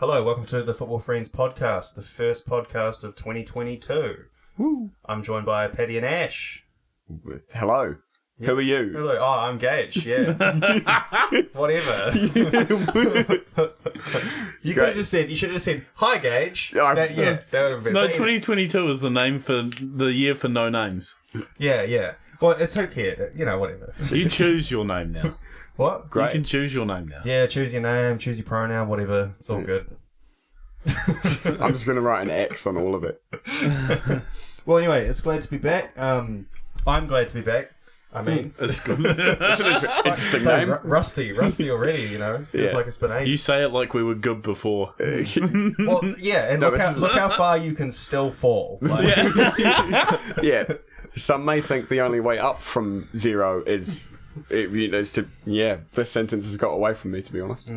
Hello, welcome to the Football Friends podcast, the first podcast of 2022. Woo. I'm joined by Paddy and Ash. Hello. Yeah. Who are you? Hello. Oh, I'm Gage, yeah. Whatever. You should have just said, hi, Gage. That would have been... No, 2022 is the name for the year for no names. Yeah. Well, it's okay, whatever. You choose your name now. What? Great. You can choose your name now. Yeah, choose your name, choose your pronoun, whatever. It's all good. I'm just going to write an X on all of it. Well, anyway, it's glad to be back. I'm glad to be back. I mean... It's good. It's an interesting name. Rusty already, Feels like it's been ages. You say it like we were good before. Well, yeah, and look how far you can still fall. Like. Yeah. Some may think the only way up from zero is... this sentence has got away from me, to be honest.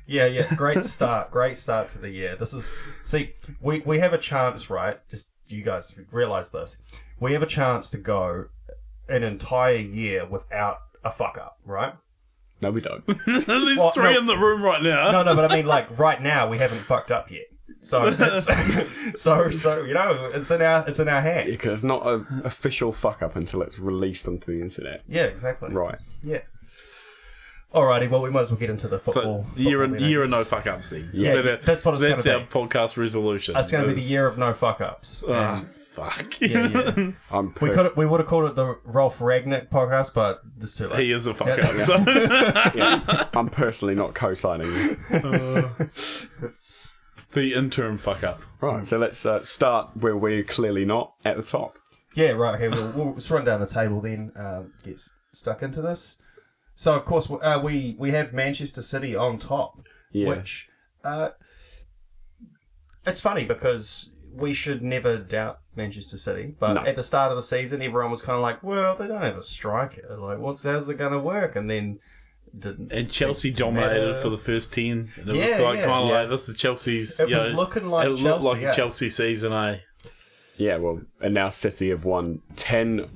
Yeah. Great start to the year. We have a chance, right? Just you guys realise this. We have a chance to go an entire year without a fuck up, right? No, we don't. There's three in the room right now. No, but I mean, like right now we haven't fucked up yet. So it's it's in our hands. Because it's not an official fuck up until it's released onto the internet. Yeah, exactly. Right. Yeah. Alrighty, well we might as well get into the football. So year of no fuck ups then. Yeah, that's what it's going to be. That's our podcast resolution. It's going to be the year of no fuck ups. Fuck. Yeah. We would have called it the Rolf Ragnick podcast, but this too late. He is a fuck up. So. I'm personally not co-signing this. The interim fuck up. Right, so let's start where we're clearly not at the top. Yeah, right. Okay, we'll just run down the table then. Get stuck into this. So of course we have Manchester City on top, which it's funny because we should never doubt Manchester City, but at the start of the season, everyone was kind of like, "Well, they don't have a striker. Like, how's it going to work?" And then. And Chelsea dominated for the first 10. And it was like this is Chelsea's. It was looking like Chelsea. It looked like a Chelsea season, eh? Yeah, well, and now City have won 10.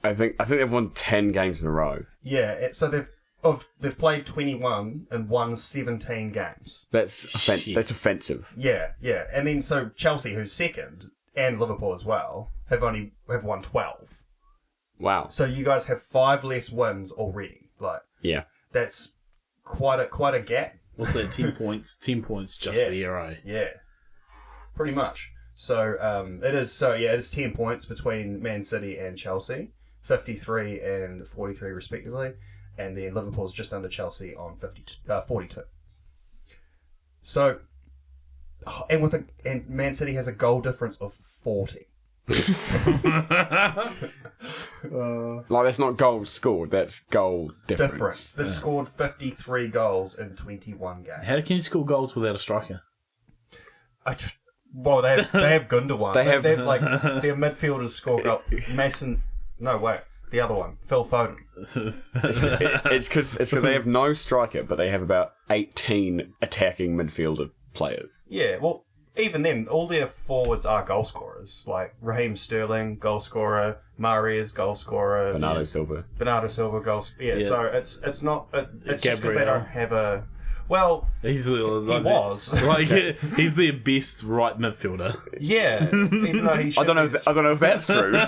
I think they've won 10 games in a row. Yeah, so they've played 21 and won 17 games. That's offensive. Yeah, and then so Chelsea, who's second, and Liverpool as well, have won 12. Wow. So you guys have 5 less wins already. Like, yeah. That's quite a gap. What's that? 10 points. 10 points just the year, eh? Yeah, pretty much. So it is 10 points between Man City and Chelsea, 53 and 43 respectively, and then Liverpool's just under Chelsea on 42. So, and Man City has a goal difference of 40. That's not goals scored, that's goal difference. They've scored 53 goals in 21 games. How can you score goals without a striker? They have Gundogan. They have their midfielders score goal. The other one, Phil Foden. It's because they have no striker, but they have about 18 attacking midfielder players. Yeah, well. Even then, all their forwards are goal scorers. Like Raheem Sterling, goal scorer. Mahrez, goal scorer. Bernardo Silva, goal. Yeah. So it's not. It's just because they don't have a. Well, he's he was he's their best right midfielder. Yeah, even though he. I don't know if that's true.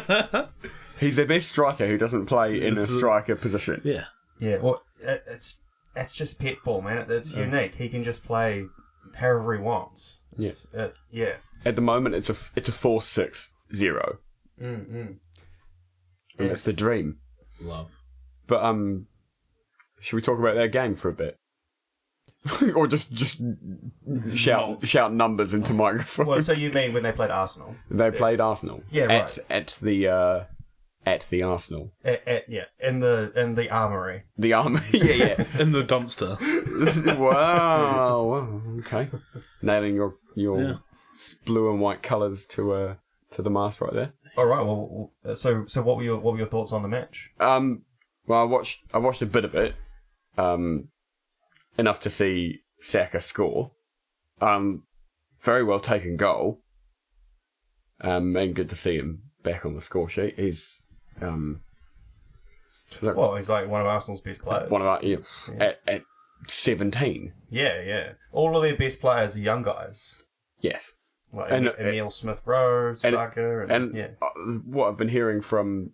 He's their best striker who doesn't play in a striker position. Yeah. Yeah. Well, it's just pet ball, man. It's unique. He can just play however he wants. At the moment, it's a 4-6-0. Mm-hmm. And it's the dream. Love. But should we talk about their game for a bit, or just shout numbers into microphones? Well, so you mean when they played Arsenal? They played Arsenal. Yeah, right. At the Arsenal. In the armory. The armory. Yeah. In the dumpster. Wow. Okay. Nailing your blue and white colours to the mast right there. All right. Well, so what were your thoughts on the match? Well, I watched a bit of it, enough to see Saka score. Very well taken goal. And good to see him back on the score sheet. He's he's like one of Arsenal's best players. One of our 17. Yeah. All of their best players are young guys. Yes. Like Emile Smith-Rowe, Saka, and what I've been hearing from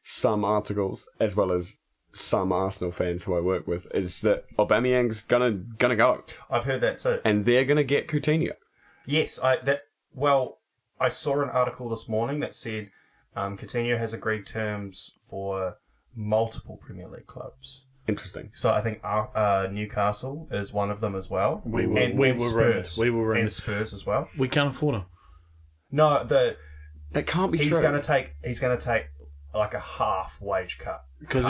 some articles, as well as some Arsenal fans who I work with, is that Aubameyang's gonna go. I've heard that too. And they're gonna get Coutinho. Yes, I saw an article this morning that said Coutinho has agreed terms for multiple Premier League clubs. Interesting. So I think Newcastle is one of them as well. We were Spurs. And Spurs as well. We can't afford him. No, it can't be true. He's gonna take like a half wage cut. Because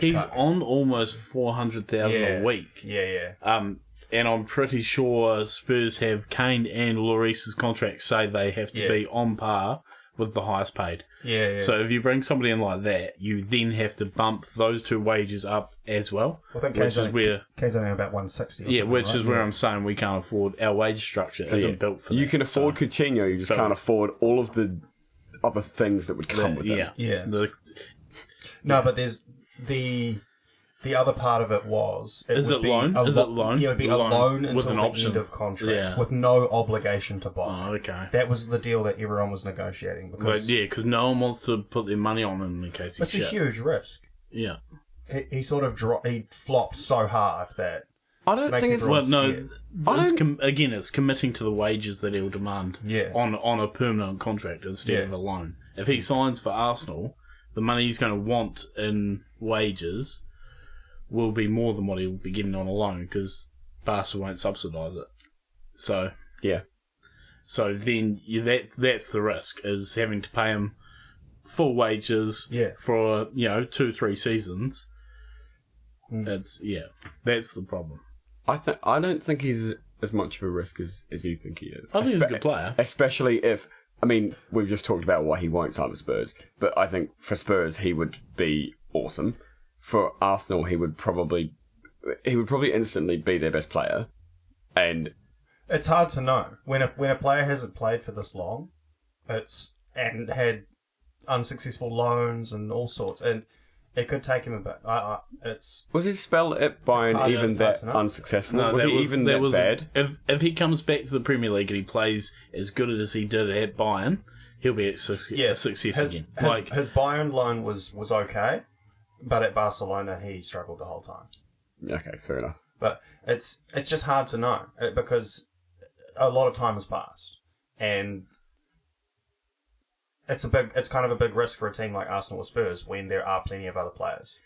he's on almost 400,000 a week. Yeah. And I'm pretty sure Spurs have Kane and Lloris's contracts say they have to be on par with the highest paid. Yeah. So if you bring somebody in like that, you then have to bump those two wages up as well. I think Kane's only about 160. Which is where I'm saying we can't afford, our wage structure isn't built for that. You can afford Coutinho, you just can't afford all of the other things that would come with it. Yeah. No, but there's the other part of it was... Is it loan? Yeah, it would be a loan until the end of contract with no obligation to buy. Oh, okay. That was the deal that everyone was negotiating. Because no one wants to put their money on him in case he's shit. It's a huge risk. Yeah. He sort of he flopped so hard that... I don't think it's... Well, no, it's committing to the wages that he'll demand on a permanent contract instead of a loan. If he signs for Arsenal, the money he's going to want in wages will be more than what he'll be getting on a loan because Barca won't subsidise it. So then that's the risk, is having to pay him full wages for 2-3 seasons. That's the problem. I don't think he's as much of a risk as you think he is. I think he's a good player, especially if. I mean, we've just talked about why he won't sign with Spurs, but I think for Spurs he would be awesome. For Arsenal, he would probably instantly be their best player, and it's hard to know when a player hasn't played for this long, and had unsuccessful loans and all sorts, and it could take him a bit. Was his spell at Bayern even that unsuccessful? No, was he even that bad? If he comes back to the Premier League and he plays as good as he did at Bayern, he'll be a success again. His Bayern loan was okay, but at Barcelona he struggled the whole time. Okay, fair enough. But it's just hard to know because a lot of time has passed, and it's kind of a big risk for a team like Arsenal or Spurs when there are plenty of other players.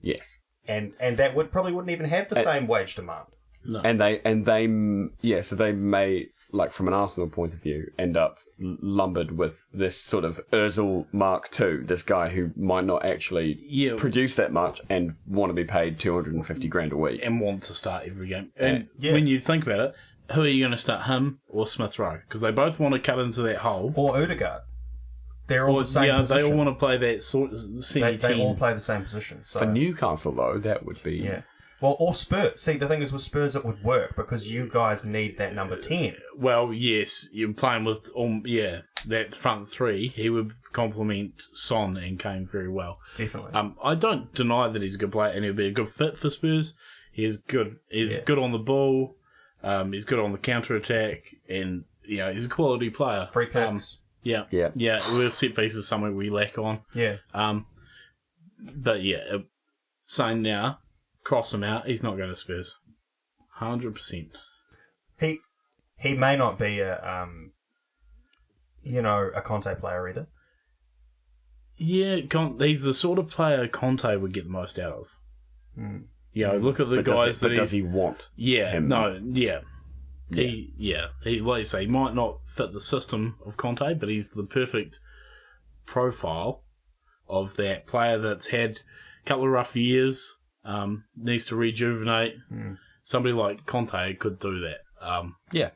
Yes. And that wouldn't even have the same wage demand. No. So they may, like from an Arsenal point of view, end up lumbered with this sort of Ozil Mark II, this guy who might not actually produce that much and want to be paid 250 grand a week. And want to start every game. And when you think about it, who are you going to start, him or Smith-Rowe? Because they both want to cut into that hole. Or Odegaard. They're all the same position. They all want to play that sort of semi-team. They all play the same position. So. For Newcastle, though, that would be... Yeah. Well, or Spurs. See, the thing is with Spurs, it would work because you guys need that number 10. Well, yes. You're playing with, that front three. He would complement Son and Kane very well. Definitely. I don't deny that he's a good player and he'll be a good fit for Spurs. He's good. He's good on the ball. He's good on the counter-attack. And, he's a quality player. Free kicks. Yeah. We'll set pieces somewhere we lack on. Yeah. But saying now, cross him out, he's not going to Spurs. 100%. He may not be a Conte player either. Yeah, he's the sort of player Conte would get the most out of. Look at the guys that does he want? Him? No, yeah. He like you say, he might not fit the system of Conte, but he's the perfect profile of that player that's had a couple of rough years, needs to rejuvenate. Somebody like Conte could do that. Yeah.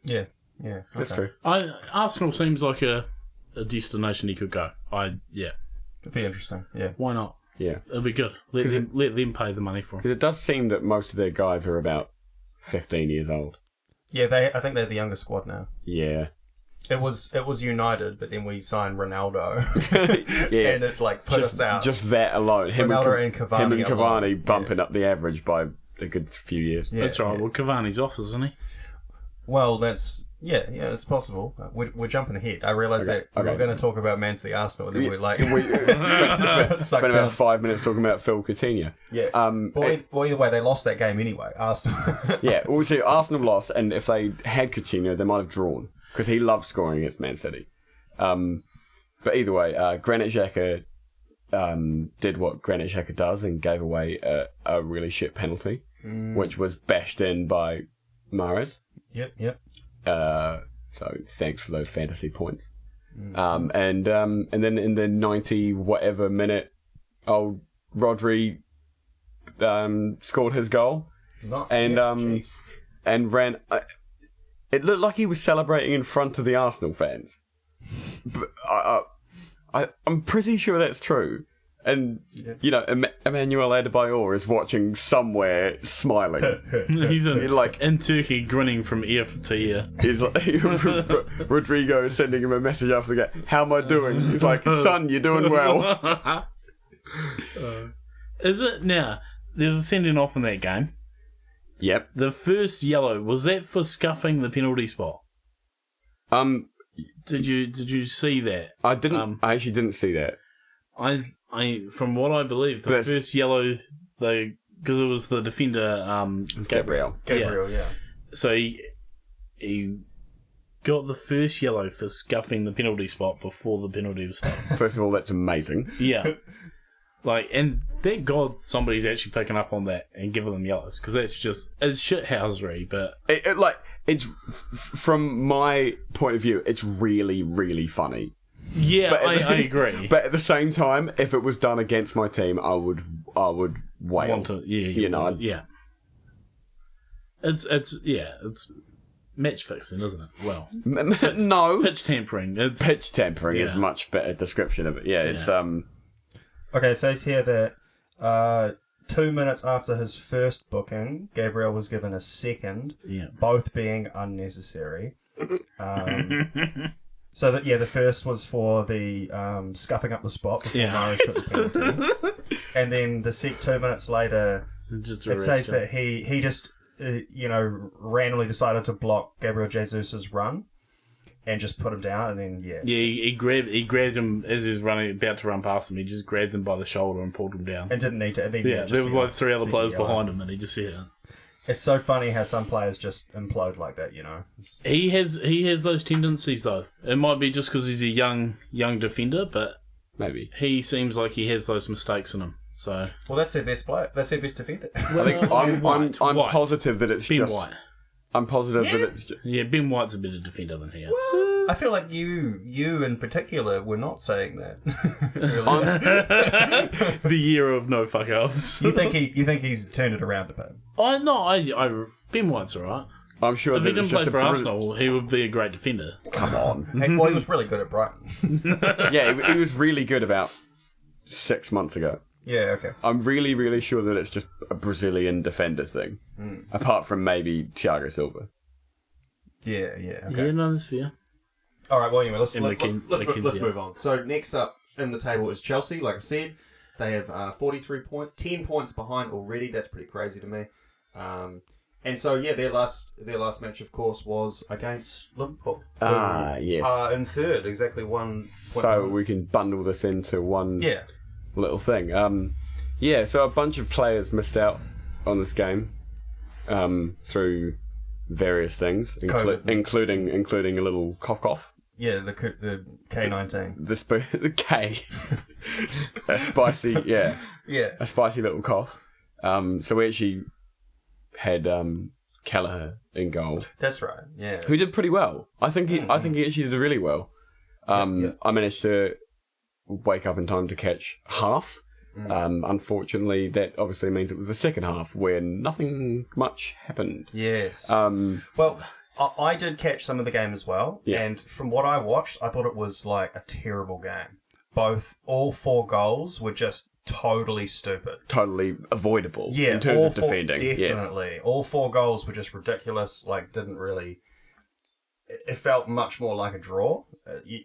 That's true. Arsenal seems like a destination he could go. Could be interesting. Yeah. Why not? Yeah. It'll be good. Let them pay the money for him. Because it does seem that most of their guys are about 15 years old. Yeah, I think they're the younger squad now. Yeah. It was United, but then we signed Ronaldo. Yeah. And it put us out. Just that alone. Ronaldo and Cavani bumping up the average by a good few years. Yeah, that's right. Yeah. Well, Cavani's off, isn't he? Well, it's possible. We're jumping ahead. I realise that we were going to talk about Man City Arsenal, and then we spent about 5 minutes talking about Phil Coutinho. Yeah. Well, either way, they lost that game anyway. Arsenal. Yeah. Well, see, Arsenal lost, and if they had Coutinho, they might have drawn because he loved scoring against Man City. But either way, Granit Xhaka did what Granit Xhaka does and gave away a really shit penalty, which was bashed in by Mahrez. Yep. So thanks for those fantasy points. And then in the 90 whatever minute, old Rodri scored his goal and ran. It looked like he was celebrating in front of the Arsenal fans. But I'm pretty sure that's true. And, Emmanuel Adebayor is watching somewhere smiling. He's in Turkey grinning from ear to ear. He's Rodrigo is sending him a message after the game. How am I doing? He's like, son, you're doing well. Is it now? There's a sending off in that game. Yep. The first yellow, was that for scuffing the penalty spot? Did you see that? I didn't. I actually didn't see that. From what I believe, the first yellow, because it was the defender, Gabriel. Yeah. So he got the first yellow for scuffing the penalty spot before the penalty was started. First of all, that's amazing. Yeah. And thank God somebody's actually picking up on that and giving them yellows, because it's shithousery, but... It's from my point of view, it's really, really funny. Yeah, I agree. But at the same time, if it was done against my team, I would wail. Yeah. It's match fixing, isn't it? Well, no, pitch tampering. Pitch tampering is a much better description of it. Yeah, it's Okay, it says here that 2 minutes after his first booking, Gabriel was given a second, both being unnecessary. So the first was for the scuffing up the spot before Mahrez took the penalty, and then the 2 minutes later, it says that he just randomly decided to block Gabriel Jesus's run and just put him down, and then he grabbed him as he was about to run past him. He just grabbed him by the shoulder and pulled him down, and didn't need to. There was three other players behind him, and he just It's so funny how some players just implode like that, He has those tendencies, though. It might be just because he's a young defender, but maybe he seems like he has those mistakes in him. So that's their best player. That's their best defender. I'm positive that it's Ben White. I'm positive that it's just... Yeah, Ben White's a better defender than he is. I feel like you in particular were not saying that. The year of no fuck ups. You think he's turned it around a bit? Ben White's alright. I'm sure if he didn't play for Arsenal, he would be a great defender. Come on. He was really good at Brighton. Yeah, he was really good about 6 months ago. Yeah, okay. I'm really, really sure that it's just a Brazilian defender thing. Apart from maybe Thiago Silva. Yeah, okay. Yeah, no, that's fair. All right, well, anyway, let's move on. So next up in the table is Chelsea. Like I said, they have 43 points, 10 points behind already. That's pretty crazy to me. And so, their last match, of course, was against Liverpool. Yes. In third, exactly one. So we can bundle this into one little thing. So a bunch of players missed out on this game through various things, including a little cough. Yeah, the K19. The K. A spicy, a spicy little cough. So we actually had Kelleher in goal. That's right. Yeah. Who did pretty well. I think he actually did really well. I managed to wake up in time to catch half. Unfortunately, that obviously means it was the second half where nothing much happened. Yes. Well, I did catch some of the game as well, and from what I watched, I thought it was like a terrible game. All 4 goals were just totally stupid. Totally avoidable in terms of defending. Definitely. Yes. All 4 goals were just ridiculous, didn't really it felt much more like a draw.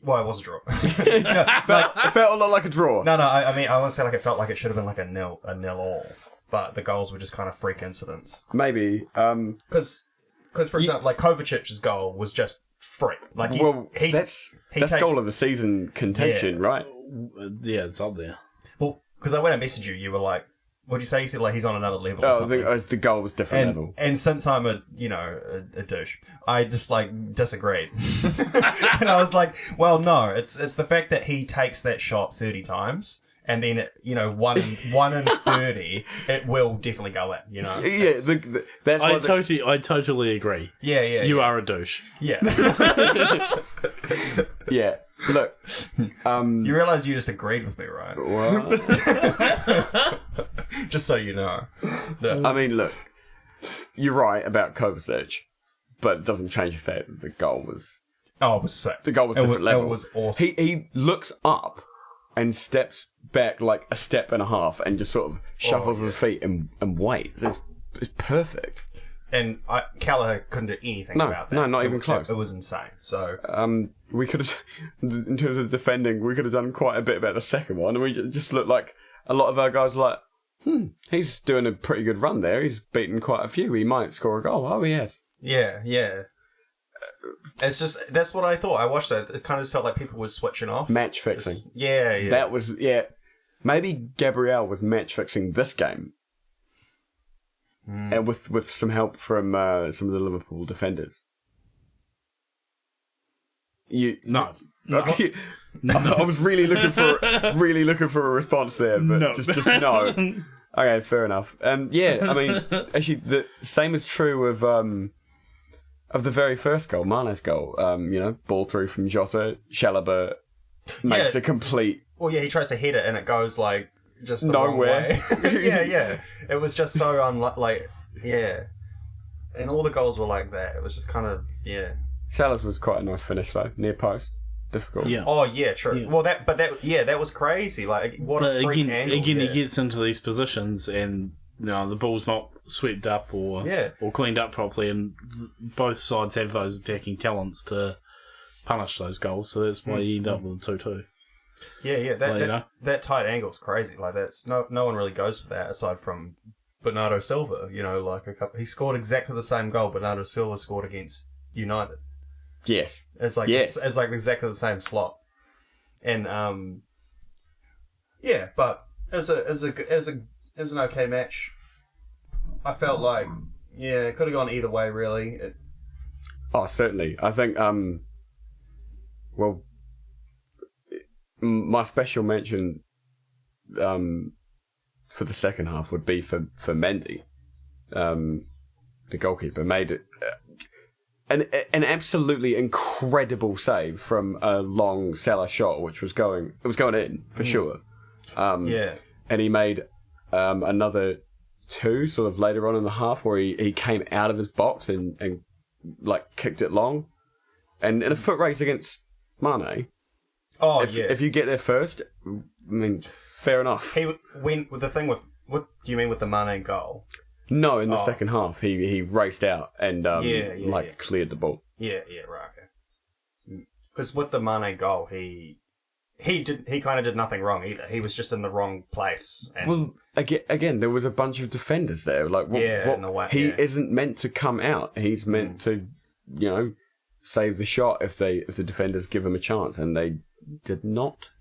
Well, it was a draw. It felt a lot like a draw. No, I mean, I want to say like it felt like it should have been like a nil all, but the goals were just kind of freak incidents. Maybe. Because for example, like Kovačić's goal was just freak. Like that's goal of the season contention, right? Yeah, it's up there. Well, because when I messaged you, you were like, what'd you say? You said like he's on another level or something. The goal was different level. And since I'm a douche, I just like disagreed. And I was like, well, no, it's the fact that he takes that shot 30 times and then, one in 30, it will definitely go in, Yeah, that's I totally agree. Yeah. You are a douche. Yeah. Yeah. Look, you realise you just agreed with me, right? What? Just so you know. No. I mean, look, you're right about Kovačić, but it doesn't change the fact that the goal was... Oh, it was sick. The goal was different level. It was awesome. He looks up and steps back like a step and a half and just sort of shuffles his feet and waits. It's perfect. And Callagher couldn't do anything about that. No, not even close. It was insane. So we could have, in terms of defending, we could have done quite a bit about the second one. And we just looked like a lot of our guys were like, he's doing a pretty good run there. He's beaten quite a few. He might score a goal. Oh, he has. Yeah. It's just, that's what I thought. I watched that. It kind of just felt like people were switching off. Match fixing. Yeah. That was, maybe Gabriel was match fixing this game. And with some help from some of the Liverpool defenders. No. Okay. No. I was really looking for a response there, but no. just no. Okay, fair enough. I mean, actually, the same is true of the very first goal, Mane's goal. Ball through from Jota, Chalobah makes a complete. Well, yeah, he tries to head it and it goes like just the nowhere. Wrong way. yeah. It was just so and all the goals were like that. It was just kind of Salah's was quite a nice finish though, near post. Difficult. Yeah. Oh yeah, true. Yeah. Well, that was crazy. Like what a freak angle. Again, he gets into these positions and the ball's not swept up or cleaned up properly, and both sides have those attacking talents to punish those goals. So that's why you end up with a 2-2. Yeah. That tight angle's crazy. Like that's no one really goes for that aside from Bernardo Silva. He scored exactly the same goal Bernardo Silva scored against United. Yes. It's like exactly the same slot. And but it was an okay match. I felt like it could have gone either way really. Certainly. I think my special mention for the second half would be for Mendy. The goalkeeper made it an absolutely incredible save from a long Salah shot, which was going in for sure. And he made another two sort of later on in the half where he came out of his box and like kicked it long, and in a foot race against Mane. If you get there first, I mean, fair enough. He went with the thing with what do you mean with the Mane goal? No, in the second half, he raced out and cleared the ball. Yeah, right, okay. Because with the Mane goal, he kind of did nothing wrong either. He was just in the wrong place. And well, again, there was a bunch of defenders there. Like, he isn't meant to come out. He's meant to, save the shot if the defenders give him a chance, and they did not.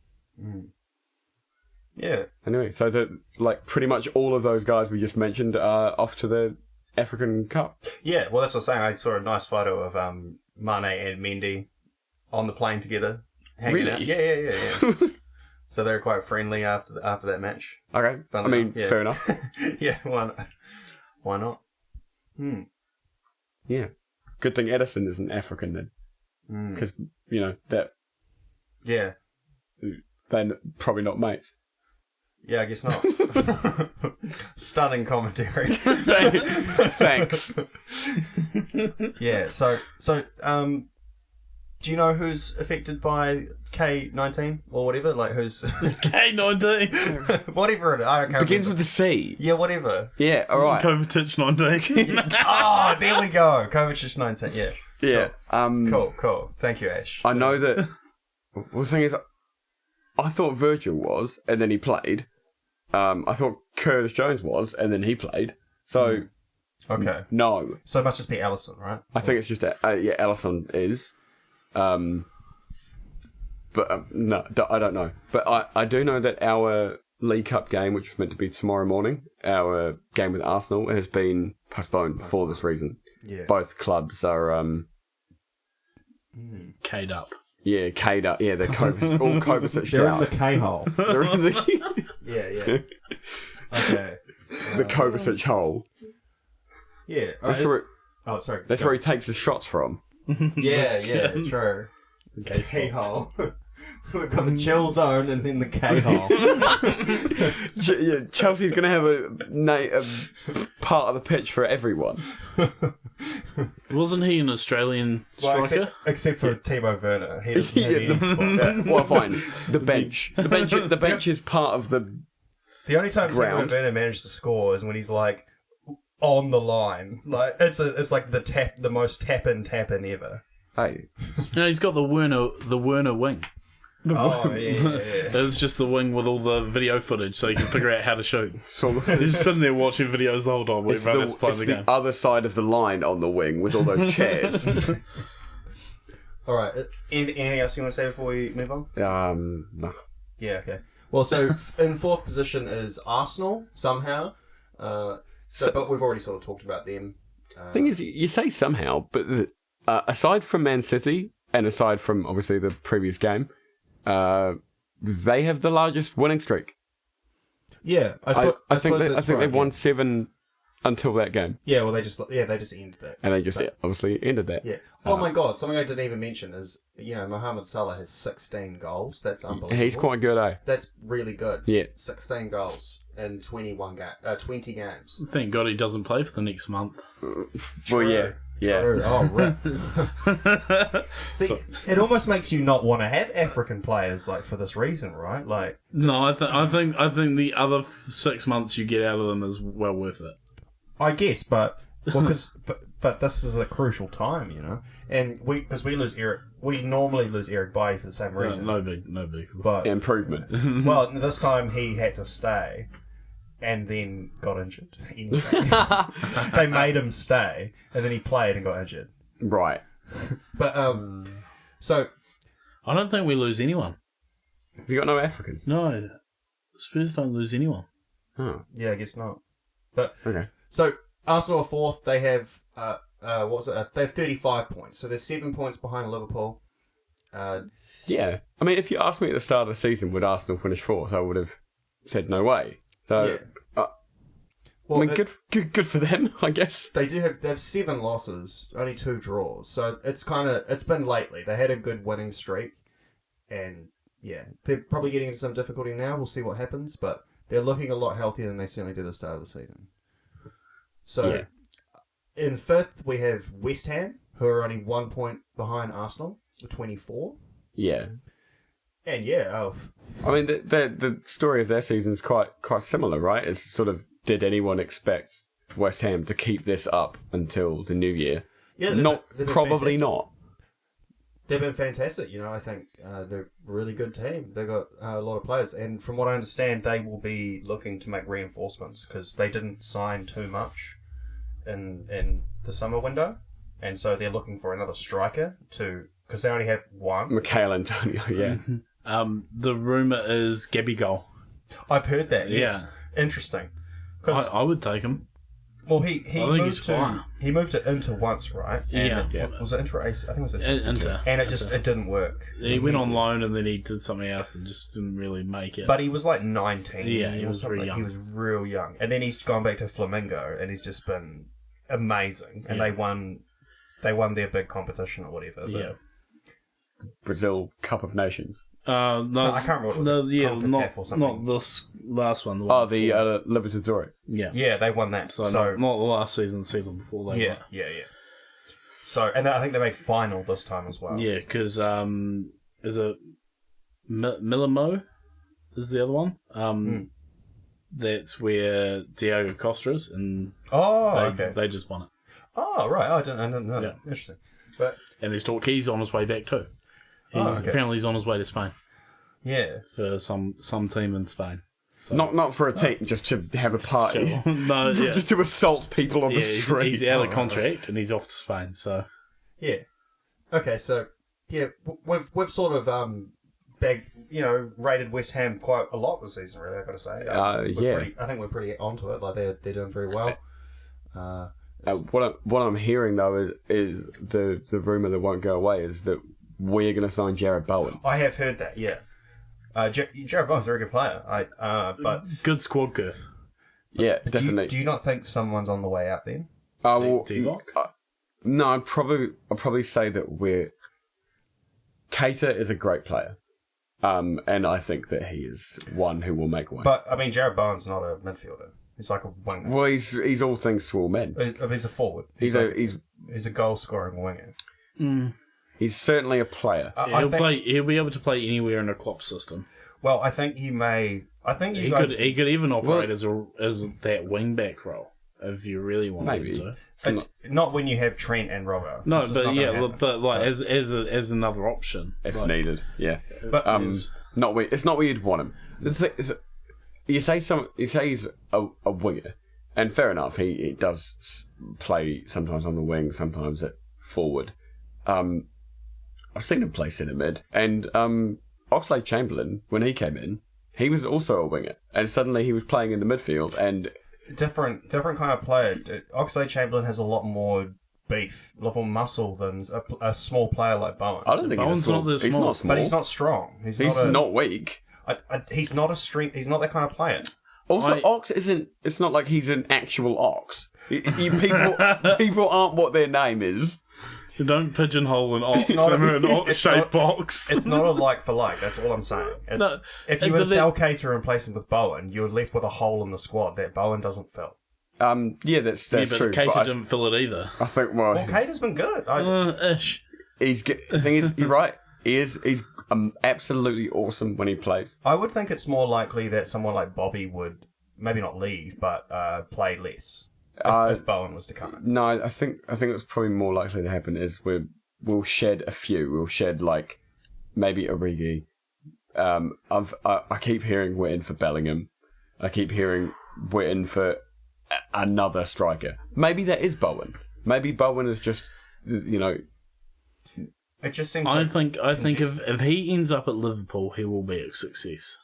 Yeah. Anyway, so pretty much all of those guys we just mentioned are off to the African Cup. Yeah, well, that's what I'm saying. I saw a nice photo of Mane and Mendy on the plane together. Hanging out. Yeah. So they were quite friendly after that match. Okay. Fair enough. Yeah, why not? Yeah. Good thing Edison isn't African then. Because, that... Yeah. They're probably not mates. Yeah, I guess not. Stunning commentary. Thanks. Yeah, so Do you know who's affected by K19 or whatever? Like who's K19? Whatever it is. I don't care. Begins with the C. Yeah, whatever. Yeah, alright. Kovačić 19. Oh, there we go. Kovačić 19, yeah. Yeah. Cool. Thank you, Ash. I know that... Well, the thing is, I thought Virgil was, and then he played. I thought Curtis Jones was, and then he played. So... Okay. No. So it must just be Alisson, right? I think it's just... yeah, Alisson is... no, I don't know. But I do know that our League Cup game, which was meant to be tomorrow morning, our game with Arsenal, has been postponed for this reason. Yeah. Both clubs are... K'd up. Yeah, K'd up. Yeah, they're all Kovačić They're in out. the K-hole. They're in the... Yeah. Okay. the Kovačić hole. Yeah. That's where... sorry. That's where he takes his shots from. Yeah, true. K-hole. We've got the chill zone and then the K-hole. Chelsea's going to have a part of the pitch for everyone. Wasn't he an Australian striker? Except for Timo Werner. He doesn't have any spot. Well, fine. The bench. The bench is part of the... The only time ground. Timo Werner managed to score is when he's like on the line. Like it's like the most tap in ever. Hey. No, he's got the Werner wing. Yeah. It's just the wing with all the video footage, so you can figure out how to shoot. So He's just sitting there watching videos the whole time. it's the other side of the line on the wing with all those chairs. All right. Anything else you want to say before we move on? No. Yeah. Okay. Well, so in fourth position is Arsenal somehow. But we've already sort of talked about them. Thing is, you say somehow, but aside from Man City and aside from obviously the previous game, they have the largest winning streak. Yeah, I think they've won 7 until that game. Yeah, well, they just ended it, and they just obviously ended that. Yeah. Oh my God! Something I didn't even mention is Mohamed Salah has 16 goals. That's unbelievable. He's quite good, eh? That's really good. Yeah. 16 goals in 20 games. Thank God he doesn't play for the next month. Well, yeah. True. Oh, rip. See, it almost makes you not want to have African players for this reason, right? No, I think the other 6 months you get out of them is well worth it. I guess, but this is a crucial time, and because we normally lose Eric Bailly for the same reason. No big. But improvement. Well, this time he had to stay. And then got injured. Anyway. They made him stay, and then he played and got injured. Right. But so I don't think we lose anyone. Have you got no Africans? No, Spurs don't lose anyone. Oh. Yeah, I guess not. But okay. So Arsenal are fourth. They have what was it? They have 35 points. So they're 7 points behind Liverpool. Yeah, I mean, if you asked me at the start of the season, would Arsenal finish fourth? I would have said no way. So. Yeah. Well, I mean, good for them, I guess. They have 7 losses, only 2 draws. So it's been lately. They had a good winning streak, and yeah, they're probably getting into some difficulty now. We'll see what happens, but they're looking a lot healthier than they certainly did at the start of the season. So in fifth we have West Ham, who are only 1 point behind Arsenal with 24. Yeah. And I mean, the story of their season is quite similar, right? It's sort of, did anyone expect West Ham to keep this up until the new year? Yeah, probably not. They've been fantastic. I think they're a really good team. They've got a lot of players, and from what I understand, they will be looking to make reinforcements because they didn't sign too much in the summer window, and so they're looking for another striker because they only have one. Mikhail Antonio, yeah. The rumour is Gabigol. I've heard that. Yes. Yeah. Interesting. I would take him. Well, he moved to Inter once, right? And was it Inter? I think it was Inter. And it didn't work. He went on loan and then he did something else and just didn't really make it. But he was 19. Yeah, he was very young. He was real young. And then he's gone back to Flamengo and he's just been amazing. And they won their big competition or whatever. Yeah. Brazil Cup of Nations. No, so I can't remember. Not this last one. The Libertadores. Yeah. Yeah, they won that. So not the last season before they won. Yeah. So, and I think they made final this time as well. Yeah, because is it Milamo is the other one? That's where Diego Costa is, and they just won it. Oh, right. I didn't know that. Interesting. And there's talk he's on his way back too. Apparently he's on his way to Spain. Yeah. For some team in Spain. So. Not for a team, just to have a party. No, just to assault people on the street. He's out of contract and he's off to Spain. So yeah. Okay, so we've sort of rated West Ham quite a lot this season. Really, I've got to say. I think we're pretty onto it. Like they're doing very well. What I'm hearing though is the rumor that won't go away is that we're going to sign Jared Bowen. I have heard that. Yeah. Jared Bowen's a very good player. But good squad girth. Yeah, definitely. Do you not think someone's on the way out then? No, I'd probably say that Keita is a great player, and I think that he is one who will make one. But I mean, Jared Bowen's not a midfielder. He's like a winger. Well, he's all things to all men. He's a forward. He's a goal scoring winger. Mm. He's certainly a player. He'll be able to play anywhere in a Klopp system. Well, I think he may. I think he could even operate as that wing back role if you really want him to. Not when you have Trent and Robbo. No, but like as another option if needed. Yeah, but it's not where you'd want him. The thing is, you say he's a winger, and fair enough. He does play sometimes on the wing, sometimes at forward. I've seen him play centre mid, and Oxlade-Chamberlain, when he came in, he was also a winger, and suddenly he was playing in the midfield. And different kind of player. Oxlade-Chamberlain has a lot more beef, a lot more muscle than a small player like Bowen. I don't think Bowen's not that small. He's not small, but he's not strong. He's not weak. He's not a strength. He's not that kind of player. Also, Ox isn't. It's not like he's an actual ox. People aren't what their name is. You don't pigeonhole an ox in an ox-shaped box. It's not a like for like. That's all I'm saying. If you were to sell Keita and replace him with Bowen, you're left with a hole in the squad that Bowen doesn't fill. Yeah, that's true. But Keita didn't fill it either. I think Keita's been good. Ish. The thing is, you're right. He's absolutely awesome when he plays. I would think it's more likely that someone like Bobby would maybe not leave, but play less. If Bowen was to come in. No, I think what's probably more likely to happen is we'll shed a few. We'll shed like maybe Origi. I keep hearing we're in for Bellingham. I keep hearing we're in for another striker. Maybe that is Bowen. Maybe Bowen is just It just seems. I think if he ends up at Liverpool, he will be a success.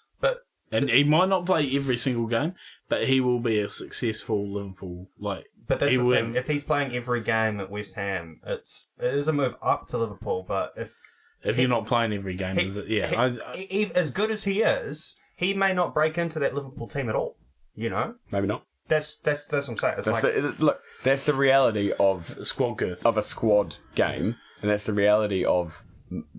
And he might not play every single game, but he will be a successful Liverpool. But that's the thing. If he's playing every game at West Ham, it is a move up to Liverpool. But if you're not playing every game, as good as he is, he may not break into that Liverpool team at all. Maybe not. That's what I'm saying. That's the reality of squad girth of a squad game, and that's the reality of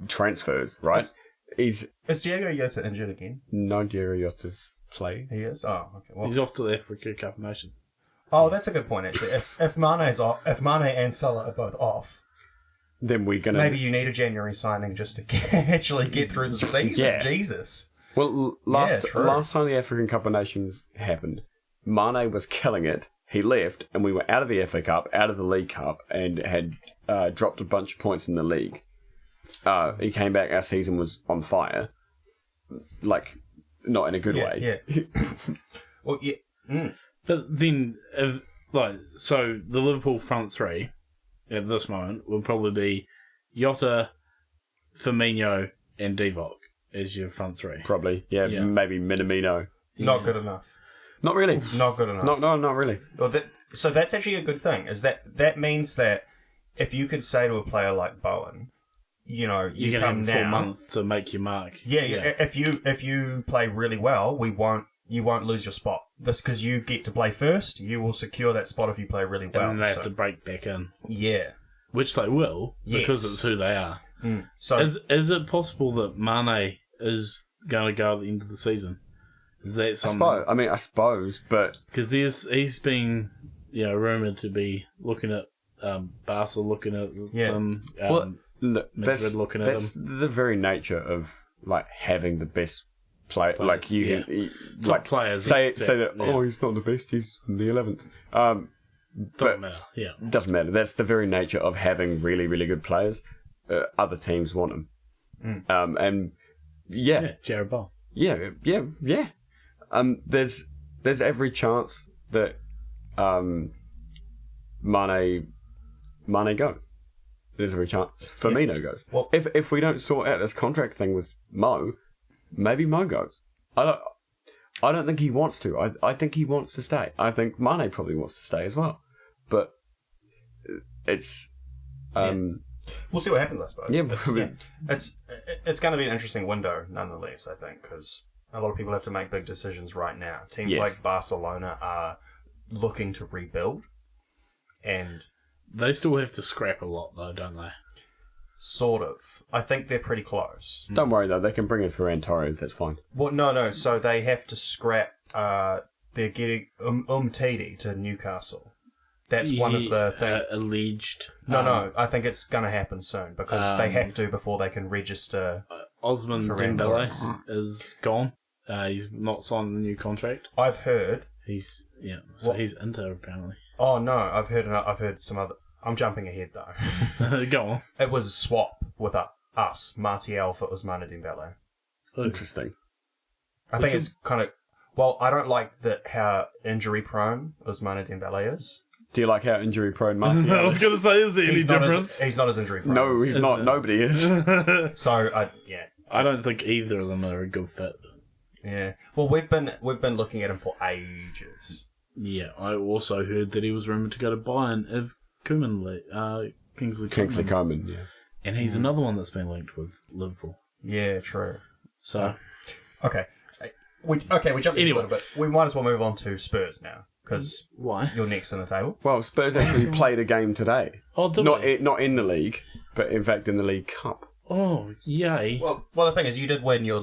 transfers, right? Is Diego Jota injured again? No, Diego Jota's playing. He is? Oh, okay. Well, he's off to the Africa Cup of Nations. Oh, that's a good point, actually. If Mane and Salah are both off, then we're going to... Maybe you need a January signing just to actually get through the season. Yeah. Jesus. Well, last time the African Cup of Nations happened, Mane was killing it. He left, and we were out of the FA Cup, out of the League Cup, and had dropped a bunch of points in the league. He came back, our season was on fire. Not in a good way. Yeah. Well, yeah. Mm. But then, so the Liverpool front three at this moment will probably be Jota, Firmino, and Divock as your front three. Probably, yeah. Maybe Minamino. Not good enough. Not really. Not good enough. No, not really. Well, so that's actually a good thing. Is that means that if you could say to a player like Bowen, you can come have 4 now, months to make your mark. Yeah. If you play really well, you won't lose your spot. This because you get to play first. You will secure that spot if you play really well. And then they have to break back in. Yeah, which they will because it's who they are. Mm. So is it possible that Mane is going to go at the end of the season? Is that something? I suppose, but because he's been rumoured to be looking at Barca looking at them. That's looking at them. The very nature of like having the best play. Like Top players. Say that. Yeah. Oh, he's not the best. He's in the 11th. Doesn't matter. Yeah, doesn't matter. That's the very nature of having really, really good players. Other teams want them. And Jared Bowen. Yeah. There's every chance that Mane goes. There's every chance Firmino goes. Well, if we don't sort out this contract thing with Mo, maybe Mo goes. I don't think he wants to. I think he wants to stay. I think Mane probably wants to stay as well. But it's we'll see what happens, I suppose. Yeah, it's going to be an interesting window, nonetheless. I think because a lot of people have to make big decisions right now. Teams like Barcelona are looking to rebuild, and they still have to scrap a lot, though, don't they? Sort of. I think they're pretty close. Don't worry though; they can bring in for Antares. That's fine. Well, no. So they have to scrap. They're getting Umtiti to Newcastle. That's one of the things. Alleged. No. I think it's going to happen soon because they have to before they can register. Osman Dembele is gone. He's not signed the new contract. I've heard. He's Inter apparently. Oh no, I've heard some other. I'm jumping ahead though. Go on. It was a swap with us, Martial for Ousmane Dembele. Interesting. I think it's kind of. Well, I don't like how injury prone Ousmane Dembele is. Do you like how injury prone Martial is? I was going to say, is there any difference? He's not as injury prone. No, he's not. Nobody is. So, I don't think either of them are a good fit. Yeah. Well, we've been looking at him for ages. Yeah, I also heard that he was rumoured to go to Bayern if Kingsley Coman, yeah. And he's another one that's been linked with Liverpool. Yeah, true. So, okay. We jumped in a little bit. We might as well move on to Spurs now. Because why? You're next in the table. Well, Spurs actually played a game today. Oh, did not in the league, but in fact in the League Cup. Oh, yay! Well, the thing is, you did win your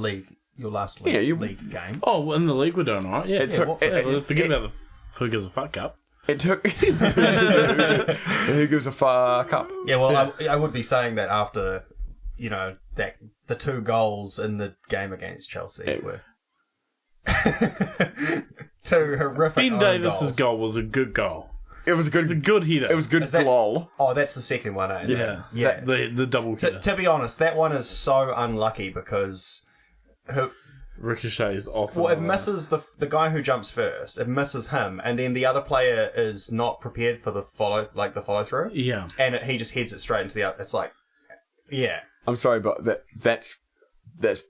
last league game. Oh, in the league we're doing all right. Yeah. Forget about the Who Gives a Fuck Cup. It took Who Gives a Fuck Cup. Yeah, well, I would be saying that after that the 2 goals in the game against Chelsea were. 2 horrific. Ben Davis's goal was a good goal. It was a good header. It was good goal. Oh, that's the second one, eh? Yeah. The double header. To be honest, that one is so unlucky because ricochets off. Well, it misses the guy who jumps first. It misses him, and then the other player is not prepared for the follow through. Yeah, and he just heads it straight into the. It's like, yeah. I'm sorry, but that's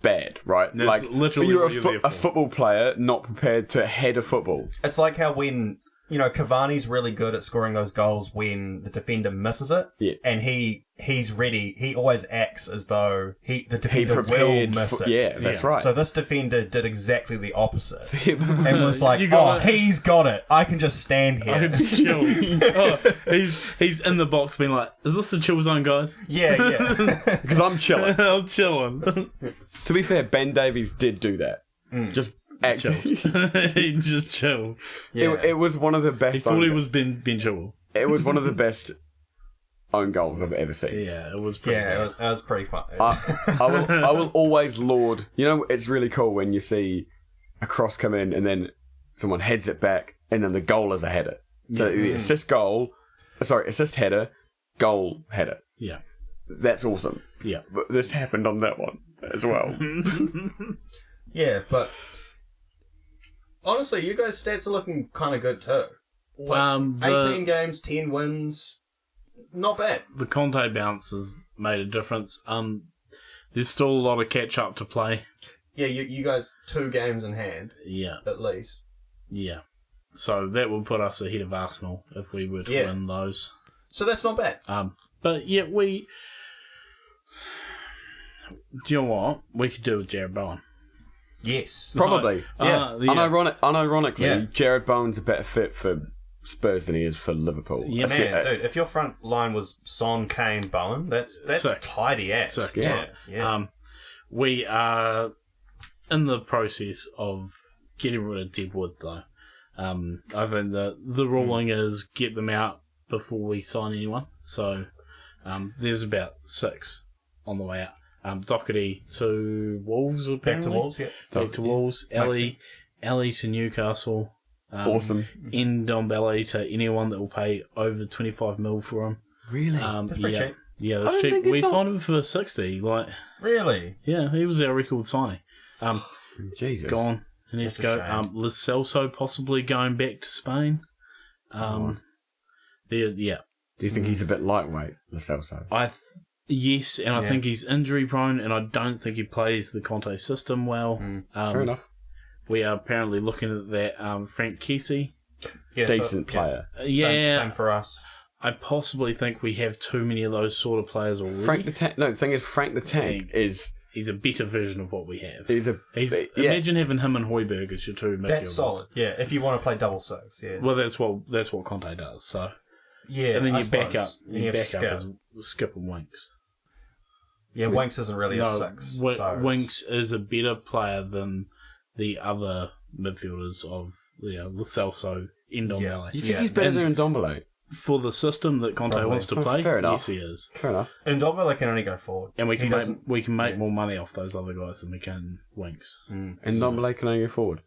bad, right? That's like literally you're a football player not prepared to head a football. It's like how when Cavani's really good at scoring those goals when the defender misses it, and he's ready. He always acts as though the defender will miss it. Yeah, that's right. So this defender did exactly the opposite and was like, he's got it. I can just stand here. I can chill. He's in the box being like, is this the chill zone, guys? Yeah. Because I'm chilling. I'm chilling. To be fair, Ben Davies did do that. Just actually. He just chill. Yeah. It was one of the best. He thought he was Ben Chilwell. It was one of the best own goals I've ever seen. Yeah, it was pretty it was pretty fun. I will always laud. It's really cool when you see a cross come in and then someone heads it back and then the goal is a header. So assist header, goal header. Yeah. That's awesome. Yeah. But this happened on that one as well. Yeah, but honestly, you guys' stats are looking kind of good too. 18 games, 10 wins. Not bad. The Conte bounce has made a difference. There's still a lot of catch up to play. Yeah, you guys 2 games in hand. Yeah. At least. Yeah. So that will put us ahead of Arsenal if we were to win those. So that's not bad. But yeah, do you know what? We could do with Jared Bowen. Yes. Probably. Unironically, Jared Bowen's a better fit for Spurs than he is for Liverpool. Yeah, man, dude, if your front line was Son, Kane, Bowen, that's sick. tidy ass. Sick, yeah. We are in the process of getting rid of Deadwood, though. I think the ruling is get them out before we sign anyone. So there's about 6 on the way out. Doherty to Wolves, apparently. Back to Wolves, yeah. Back to Wolves. Ellie to Newcastle. Awesome. Ndombele to anyone that will pay over 25 mil for him. Really? That's pretty cheap. Yeah, that's cheap. We signed him for 60. Really? Yeah, he was our record signing. Jesus. Gone. He needs to go. Lo Celso possibly going back to Spain. Yeah. Do you think he's a bit lightweight, Lo Celso? Yes, and I think he's injury prone, and I don't think he plays the Conte system well. Fair enough. We are apparently looking at that Frank Kessie. Yeah, decent player. Same for us. I possibly think we have too many of those sort of players already. The thing is, Frank the Tank is... He's a better version of what we have. Imagine having him and Højbjerg as your two midfielders. That's solid. Yeah, if you want to play double six. Yeah. Well, that's what Conte does. So yeah, and then you back up. You back up as Skip and Winks. Yeah, Winks isn't really a six. Winks is a better player than the other midfielders of Lo Celso, Ndombele. You think he's better than Ndombele? For the system that Conte wants to play, fair enough. Yes, he is. Fair enough. And Ndombele can only go forward, and we can make more money off those other guys than we can Winks. And Ndombele can only go forward.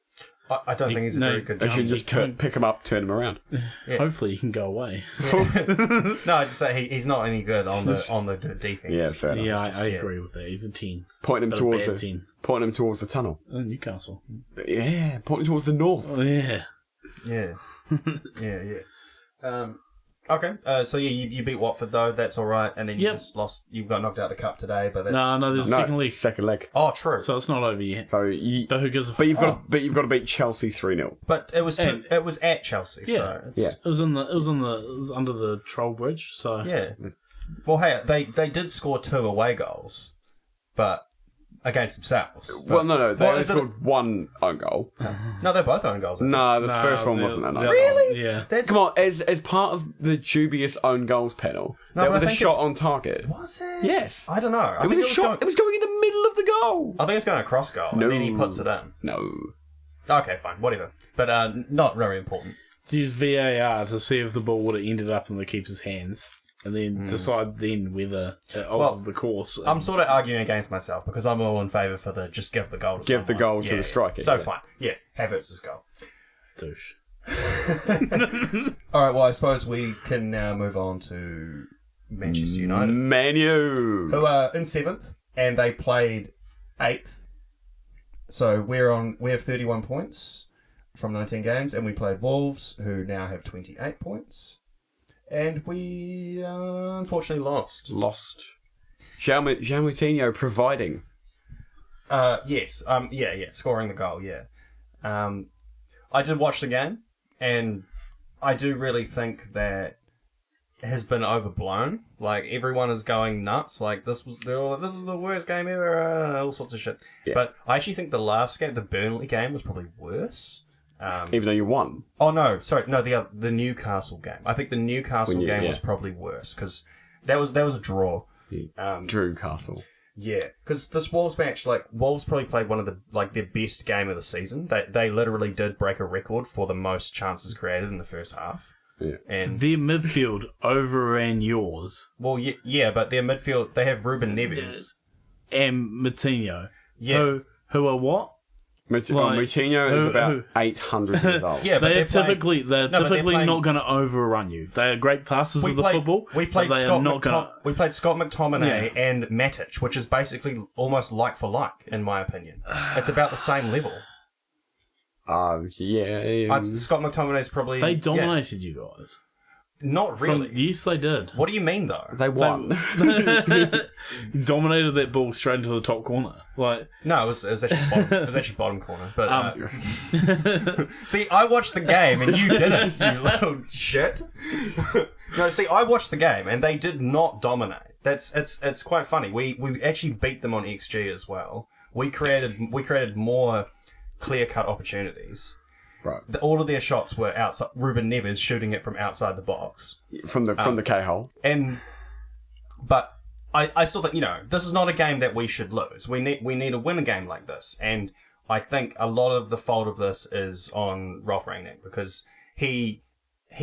I don't think he's a very good. They should just pick him up, turn him around. Yeah. Hopefully, he can go away. No, I just say he's not any good on the defense. Yeah, fair enough. Yeah, I agree with that. He's a 10. Pointing him towards the tunnel. Newcastle. Yeah, pointing towards the north. Oh, yeah. Yeah. Okay, so you beat Watford though. That's all right, and then you just lost. You got knocked out of the cup today, but that's... no, there's a second leg. Oh, true. So it's not over yet. So but who gives a you've got to beat Chelsea 3-0. But it was at Chelsea. Yeah, so it was under the Troll Bridge. So yeah. Well, hey, they did score 2 away goals, but against themselves. Well, no, they only scored 1 own goal. No, they're both own goals. No, the first one wasn't an own goal. Really? Yeah. Come on, as part of the dubious own goals panel, that was a shot on target. Was it? Yes. I don't know. It was a shot. It was going in the middle of the goal. I think it's going across goal, and then he puts it in. No. Okay, fine, whatever. But not very important. Use VAR to see if the ball would have ended up in the keeper's hands. And then decide whether it altered the course. I'm sort of arguing against myself because I'm all in favour for just give the goal to someone. Give the goal to the striker. So fine. Yeah, Havertz's goal. Douche. All right, well, I suppose we can now move on to Manchester United. Man U. Who are in 7th, and they played 8th. So we have 31 points from 19 games, and we played Wolves, who now have 28 points. And we unfortunately lost. João Coutinho providing. Yes. Scoring the goal. Yeah. I did watch the game, and I do really think that it has been overblown. Like everyone is going nuts. Like this is the worst game ever. All sorts of shit. Yeah. But I actually think the last game, the Burnley game, was probably worse. Even though you won. Oh no, sorry, no, the Newcastle game. I think the Newcastle game was probably worse because that was a draw. Drew Castle. Yeah, because this Wolves match, Wolves probably played one of their best game of the season. They literally did break a record for the most chances created in the first half. Yeah, and their midfield overran yours. Well, yeah, but their midfield, they have Ruben Neves and Coutinho. Yeah, who are what? Coutinho is about 800 years old. Yeah, but they're typically not going to overrun you. They are great passers of the football. We played Scott McTominay and Matic, which is basically almost like for like, in my opinion. It's about the same level. Scott McTominay's probably... They dominated you guys. Not really. Yes, they did. What do you mean, though? They won. Dominated that ball straight into the top corner. No, it was actually bottom corner. But see, I watched the game and you didn't. You little shit. No, see, I watched the game and they did not dominate. It's quite funny. We actually beat them on XG as well. We created more clear-cut opportunities. Right. All of their shots were outside. Ruben Neves shooting it from outside the box, from the K-hole. But I still think this is not a game that we should lose. We need to win a game like this, and I think a lot of the fault of this is on Rolf Rangnick because he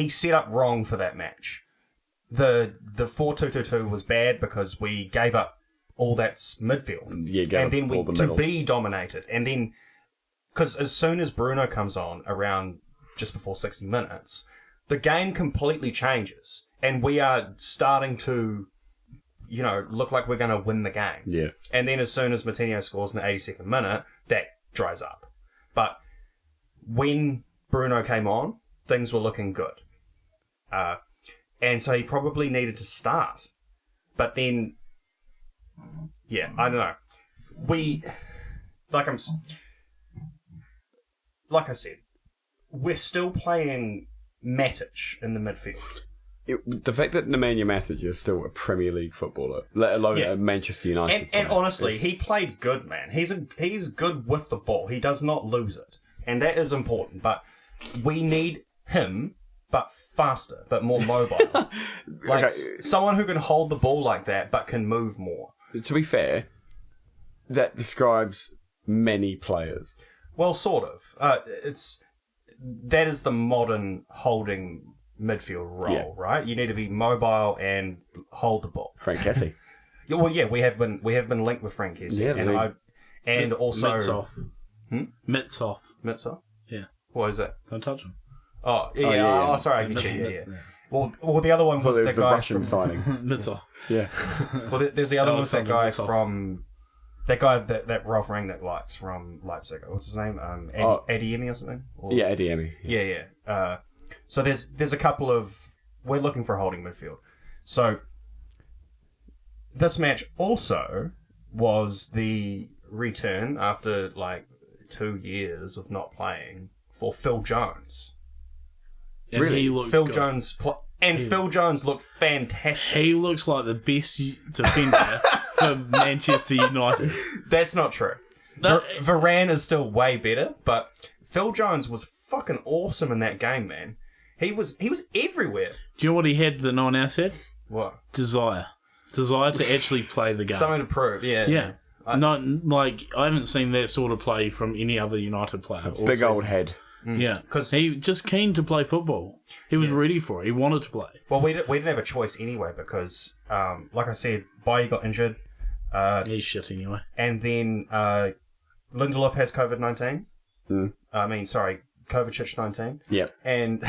set up wrong for that match. the 4-2-2-2 was bad because we gave up all that's midfield. And then to be dominated. And then, because as soon as Bruno comes on around just before 60 minutes, the game completely changes. And we are starting to, look like we're going to win the game. Yeah. And then as soon as Coutinho scores in the 82nd minute, that dries up. But when Bruno came on, things were looking good. And so he probably needed to start. But then, yeah, I don't know. Like I said, we're still playing Matic in the midfield. The fact that Nemanja Matic is still a Premier League footballer, let alone a Manchester United and honestly, he played good, man. He's good with the ball. He does not lose it. And that is important. But we need him, but faster, but more mobile. Someone who can hold the ball like that, but can move more. To be fair, that describes many players. Well, sort of. That is the modern holding midfield role, right? You need to be mobile and hold the ball. Frank Kessie. Well, yeah, we have been linked with Frank Kessie, and also Mitsoff. Yeah. What is that? Don't touch him. Oh, yeah. Oh, sorry, I get you. Yeah. Well, the other one was the guy Russian from signing. Mitsoff. Yeah. Well, there's the other one was that guy from that Ralph Rangnick likes from Leipzig. What's his name? Eddie Emi or something? Eddie Emi. Yeah. So there's a couple of... We're looking for a holding midfield. So this match also was the return after 2 years of not playing for Phil Jones. And really? Phil Jones looked fantastic. He looks like the best defender for Manchester United. That's not true. Varane is still way better, but Phil Jones was fucking awesome in that game, man. He was everywhere. Do you know what he had that no one else had? What? Desire to actually play the game. Something to prove, yeah. Yeah. I haven't seen that sort of play from any other United player. Big old head. Yeah, because he just keen to play football. He was ready for it. He wanted to play. Well, we didn't have a choice anyway because, like I said, Bailly got injured. He's shit anyway. And then Lindelof has COVID-19. Kovačić 19. Yeah. And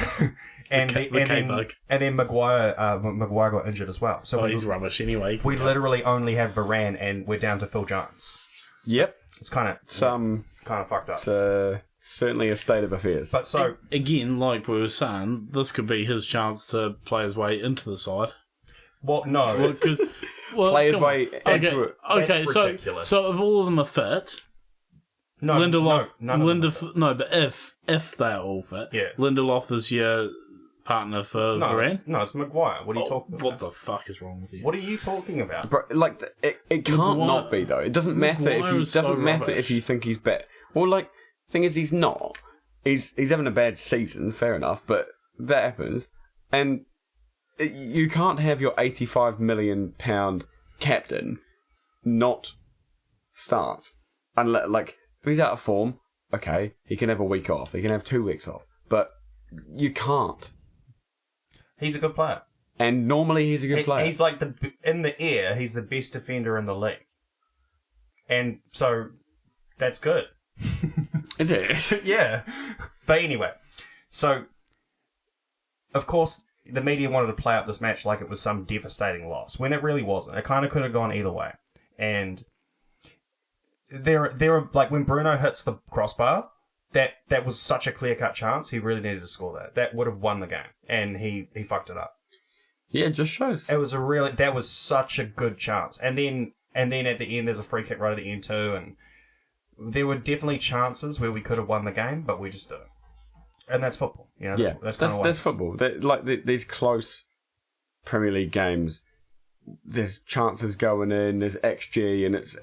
then Maguire got injured as well. So he's rubbish anyway. We literally only have Varane, and we're down to Phil Jones. Yep. It's kind of fucked up. It's certainly a state of affairs. But so again, like we were saying, this could be his chance to play his way into the side. Well, no, because play his way into it. Okay, so if all of them are fit. No, Lindelof, but if they're all fit, yeah. Lindelof is your partner for Varane? It's Maguire. What are you talking about? What the fuck is wrong with you? What are you talking about? Bro, it can't not be though. It doesn't matter if you think he's better. Well, thing is, he's not. He's having a bad season, fair enough, but that happens, and you can't have your £85 million captain not start unless if he's out of form, okay, he can have a week off. He can have 2 weeks off. But you can't. He's a good player. And normally he's a good player. He's in the air, he's the best defender in the league. And so, that's good. Is it? Yeah. But anyway, so, of course, the media wanted to play up this match like it was some devastating loss, when it really wasn't. It kind of could have gone either way. And there are when Bruno hits the crossbar, that was such a clear-cut chance. He really needed to score that. That would have won the game, and he fucked it up. Yeah, it just shows. That was such a good chance. And then at the end, there's a free kick right at the end too, and there were definitely chances where we could have won the game, but we just didn't. And that's football. That's football. These close Premier League games, there's chances going in, there's XG, and it's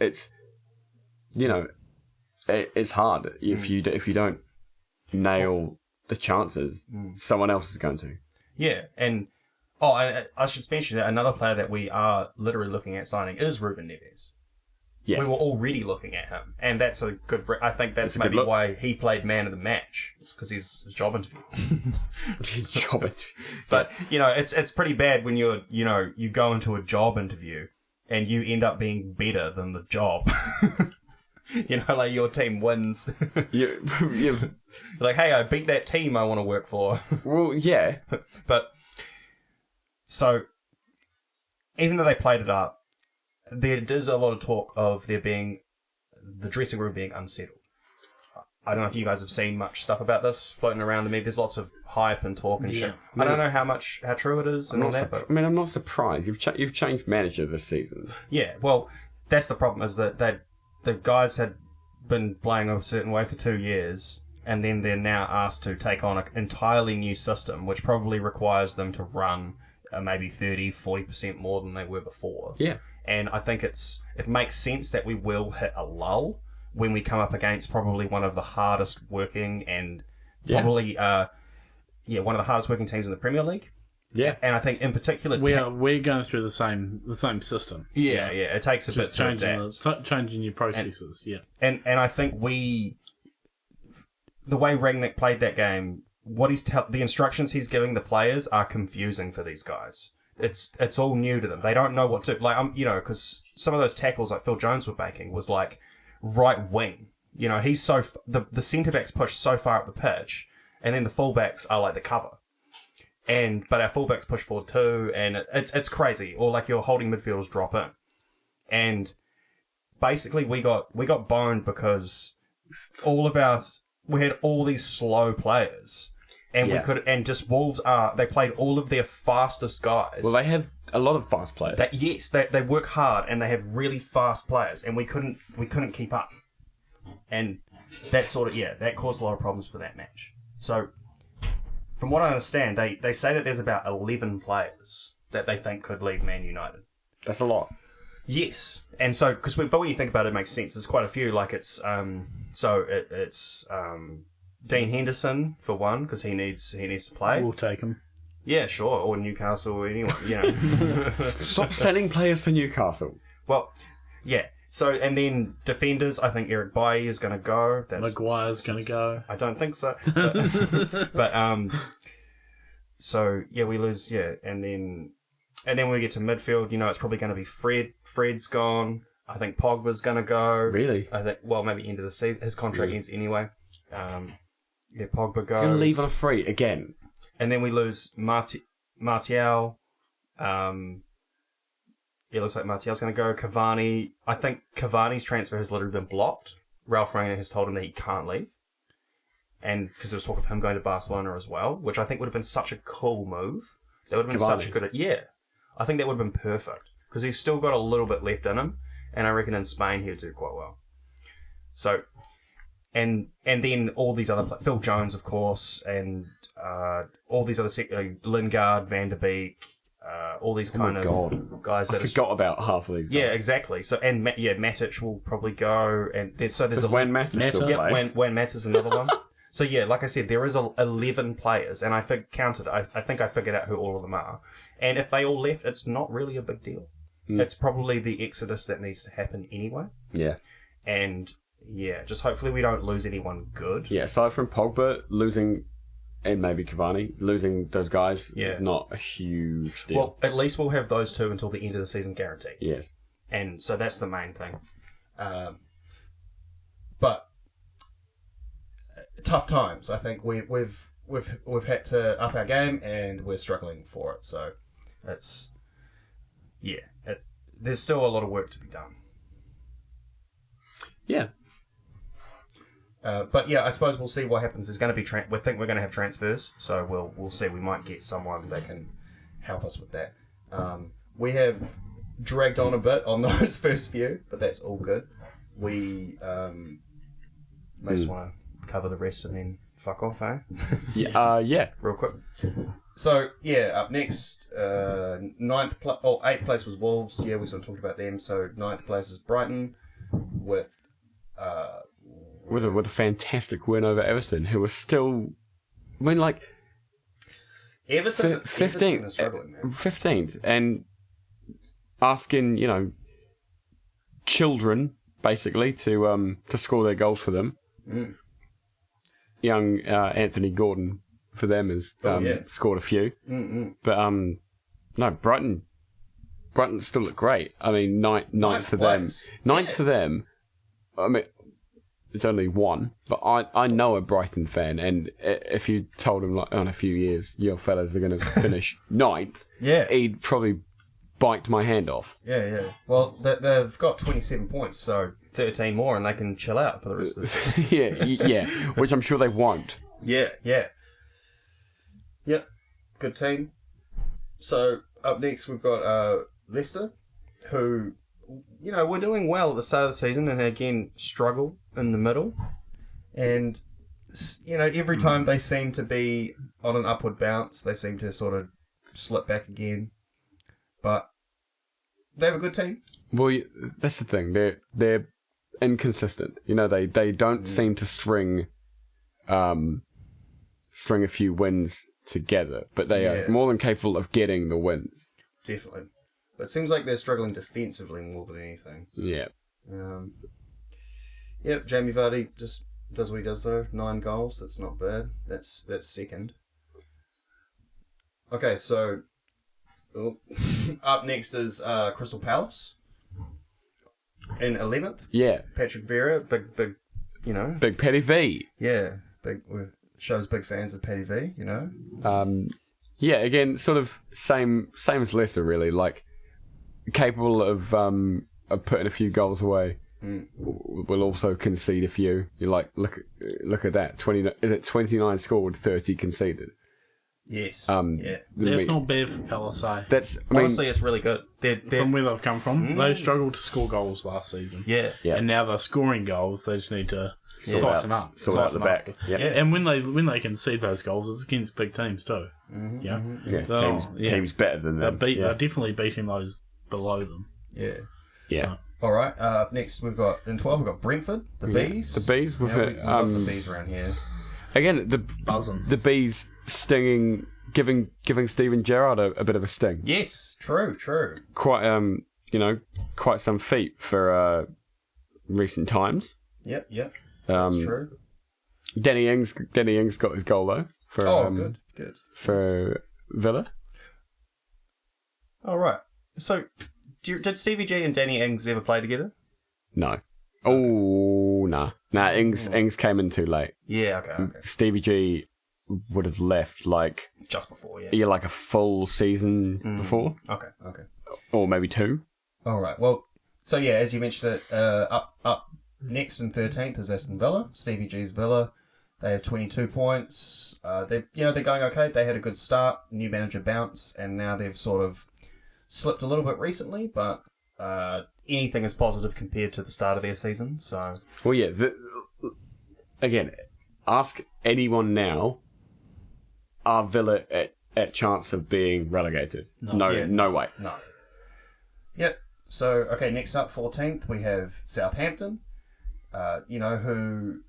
it's hard if you don't nail the chances. Someone else is going to. Yeah, and I should mention that another player that we are literally looking at signing is Ruben Neves. Yes. We were already looking at him, and that's a good. I think that's maybe why he played man of the match. It's because he's a job interview. Job interview. But it's pretty bad when you go into a job interview and you end up being better than the job. Like your team wins. you like, hey, I beat that team I want to work for. Well, yeah, but so even though they played it up. There is a lot of talk of the dressing room being unsettled. I don't know if you guys have seen much stuff about this floating around to me. There's lots of hype and talk and shit. I don't know how true it is and all that. But I'm not surprised. You've changed manager this season. Yeah, well, that's the problem is that the guys had been playing a certain way for 2 years, and then they're now asked to take on an entirely new system, which probably requires them to run maybe 30-40% more than they were before. Yeah. And I think it makes sense that we will hit a lull when we come up against probably one of the hardest working and probably one of the hardest working teams in the Premier League. Yeah. And I think in particular we're going through the same system. Yeah. It takes a bit to adapt. Changing your processes. And I think the way Rangnick played that game, the instructions he's giving the players are confusing for these guys. It's all new to them. They don't know what to because some of those tackles like Phil Jones were making was like right wing. He's the centre backs push so far up the pitch, and then the fullbacks are like the cover. But our fullbacks push forward too, and it's crazy. Or like your holding midfielders drop in, and basically we got boned because we had all these slow players. And we could, and just Wolves they played all of their fastest guys. Well, they have a lot of fast players. They work hard and they have really fast players, and we couldn't keep up. And that that caused a lot of problems for that match. So, from what I understand, they say that there's about 11 players that they think could leave Man United. That's a lot. Yes, and so but when you think about it, it makes sense. There's quite a few. Like it's Dean Henderson for one, because he needs to play. We'll take him. Yeah, sure, or Newcastle, or anyone. Stop selling players to Newcastle. Well, yeah. So and then defenders, I think Eric Bailly is going to go. Maguire's going to go. I don't think so. But so yeah, we lose. Yeah, and then when we get to midfield, it's probably going to be Fred. Fred's gone. I think Pogba's going to go. Really? I think maybe end of the season. His contract ends anyway. Yeah, Pogba goes. He's going to leave on a free again. And then we lose Martial. It looks like Martial's going to go. Cavani. I think Cavani's transfer has literally been blocked. Ralph Rangnick has told him that he can't leave. And because there was talk of him going to Barcelona as well, which I think would have been such a cool move. That would have been such a good... Yeah. I think that would have been perfect. Because he's still got a little bit left in him. And I reckon in Spain he would do quite well. So... And then all these other Phil Jones, of course, and all these other Lingard, Van der Beek, all these kind of guys. I forgot about half of these guys. Yeah, exactly. So Matic will probably go, and there's Juan Mata still play. Juan Mata's another one. So yeah, like I said, there is 11 players, and I counted. I think I figured out who all of them are, and if they all left, it's not really a big deal. It's probably the exodus that needs to happen anyway. Yeah, and. Yeah, just hopefully we don't lose anyone good. Yeah, aside from Pogba losing, and maybe Cavani, losing those guys is not a huge deal. Well, at least we'll have those two until the end of the season guaranteed. Yes. And so that's the main thing. But tough times. I think we've had to up our game and we're struggling for it. So there's still a lot of work to be done. Yeah. But yeah, I suppose we'll see what happens. There's going to be we think we're going to have transfers, so we'll see. We might get someone that can help us with that. We have dragged on a bit on those first few, but that's all good. We may just want to cover the rest and then fuck off, eh? Yeah. Real quick. So yeah, up next, 8th place was Wolves. Yeah, we sort of talked about them. So 9th place is Brighton with a fantastic win over Everton, who was still, I mean, like Everton 15th, and asking, children, basically, to score their goals for them. Mm. Young Anthony Gordon for them has scored a few. Mm-mm. But no, Brighton still look great. I mean, ninth for them. Ninth for them. I mean, it's only one, but I know a Brighton fan, and if you told him, like, in a few years, your fellas are going to finish ninth, he'd probably bite my hand off. Yeah. Well, they've got 27 points, so 13 more, and they can chill out for the rest of the season. yeah, which I'm sure they won't. Yeah. Yep, good team. So, up next, we've got Leicester, who, were doing well at the start of the season, and again, struggle in the middle. And, every time they seem to be on an upward bounce, they seem to sort of slip back again. But they have a good team. Well, that's the thing. They're inconsistent. They don't seem to string a few wins together, but they are more than capable of getting the wins. Definitely. But it seems like they're struggling defensively more than anything. Yeah. Jamie Vardy just does what he does though. 9 goals. That's not bad. That's second. Okay, so up next is Crystal Palace in 11th. Yeah. Patrick Vieira, big, Big Paddy V. Yeah, shows big fans of Paddy V. Yeah, again, sort of same as Leicester, really. Like, capable of putting a few goals away. Will also concede a few. You're like, look at that. 29 scored, 30 conceded. Yes. That's not bad for Palace. Honestly, it's really good. From where they've come from, they struggled to score goals last season. Yeah. And now they're scoring goals. They just need to tighten up. Sort out the back. Yeah. And when they concede those goals, it's against big teams too. Mm-hmm. Yeah. Mm-hmm. Yeah. Teams better than them. They're definitely beating those below them. Yeah. Yeah. So, all right. Next, we've got in 12. We've got Brentford, the Bees. The Bees with we love the Bees around here. Again, buzzing. The Bees stinging, giving Steven Gerrard a bit of a sting. Yes, true. Quite quite some feat for recent times. Yep. That's true. Danny Ings got his goal though for good for Villa. All right. So, did Stevie G and Danny Ings ever play together? No. Oh, nah. Ings came in too late. Yeah, okay. Stevie G would have left like just before, yeah, like a full season before. Okay. Or maybe 2. All right. Well, so yeah, as you mentioned it, up next in 13th is Aston Villa. Stevie G's Villa. They have 22 points. They're going okay. They had a good start. New manager bounce, and now they've sort of slipped a little bit recently, but anything is positive compared to the start of their season. So, well, yeah. Again, ask anyone now: are Villa at chance of being relegated? No way. No. Yep. So, okay, next up, 14th, we have Southampton. Who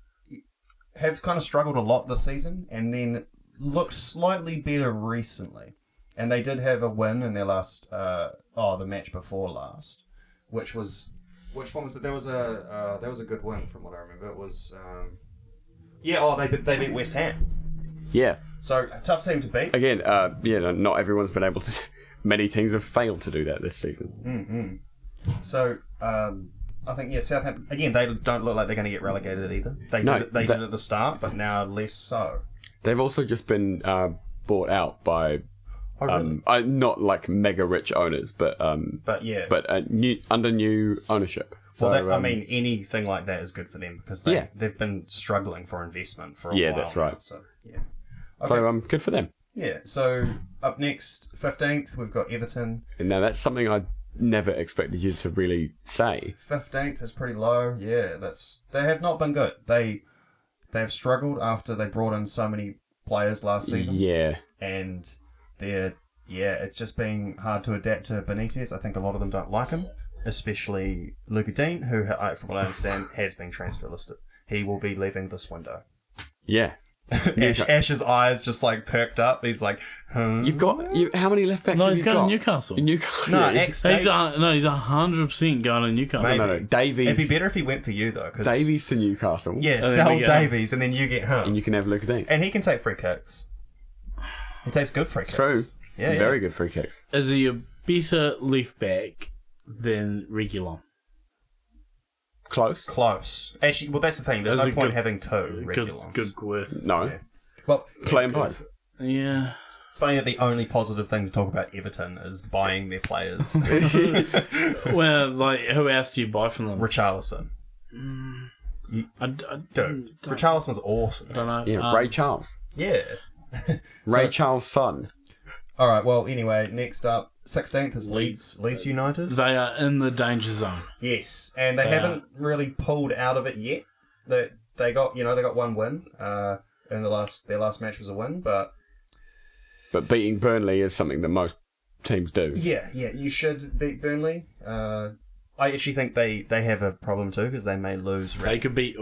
have kind of struggled a lot this season, and then looked slightly better recently. And they did have a win in their last, the match before last, which one was it? There was a good win from what I remember. It was, they beat West Ham. Yeah. So a tough team to beat. Again, not everyone's been able to. Many teams have failed to do that this season. Mm-hmm. So I think Southampton again. They don't look like they're going to get relegated either. They did at the start, but now less so. They've also just been bought out by. Oh, really? Not like mega rich owners, but under new ownership. So anything like that is good for them because they've been struggling for investment for a while. Yeah, that's right. Now, so yeah, okay. So good for them. Yeah. So up next, 15th, we've got Everton. And now that's something I never expected you to really say. 15th is pretty low. Yeah, they have not been good. They have struggled after they brought in so many players last season. Yeah, and it's just been hard to adapt to Benitez. I think a lot of them don't like him, especially Luca Dean, who, from what I understand, has been transfer listed. He will be leaving this window. Yeah. Ash's eyes just like perked up. He's like, You've got how many left backs? No, have he's you going got? to Newcastle. No, He's 100% going to Newcastle. Maybe. No, Davies. It'd be better if he went for you though. Cause, Davies to Newcastle. Yeah, then sell we get Davies and then you get him. And you can have Luka Dean. And he can take free kicks. He takes good free kicks. True. Yeah, Very good free kicks. Is he a better left back than Reguilon? Close. Actually, well, that's the thing. There's no point having two Regulons. Good worth. No. Yeah. Well, Play them both. Yeah. It's funny that the only positive thing to talk about Everton is buying their players. Well, like, who else do you buy from them? Richarlison. Dude, Richarlison's awesome. I don't know. Yeah, Ray Charles. Yeah. Ray Charles' son. All right. Well, anyway, next up, 16th is Leeds United. They are in the danger zone. Yes, and they haven't really pulled out of it yet. They got one win. In their last match was a win, but beating Burnley is something that most teams do. Yeah, you should beat Burnley. I actually think they have a problem too because they may lose. They could be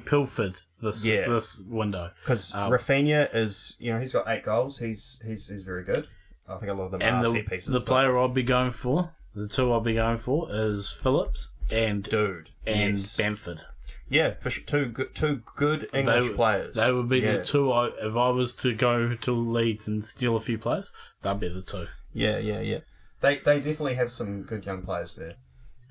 pilfered this window because Rafinha is he's got 8 goals. He's very good. I think a lot of them are set pieces. The player I'll be going for, the two I'll be going for is Phillips and Bamford. Yeah, for sure. Two good English players. They would be the two. If I was to go to Leeds and steal a few players, that'd be the two. Yeah. They definitely have some good young players there.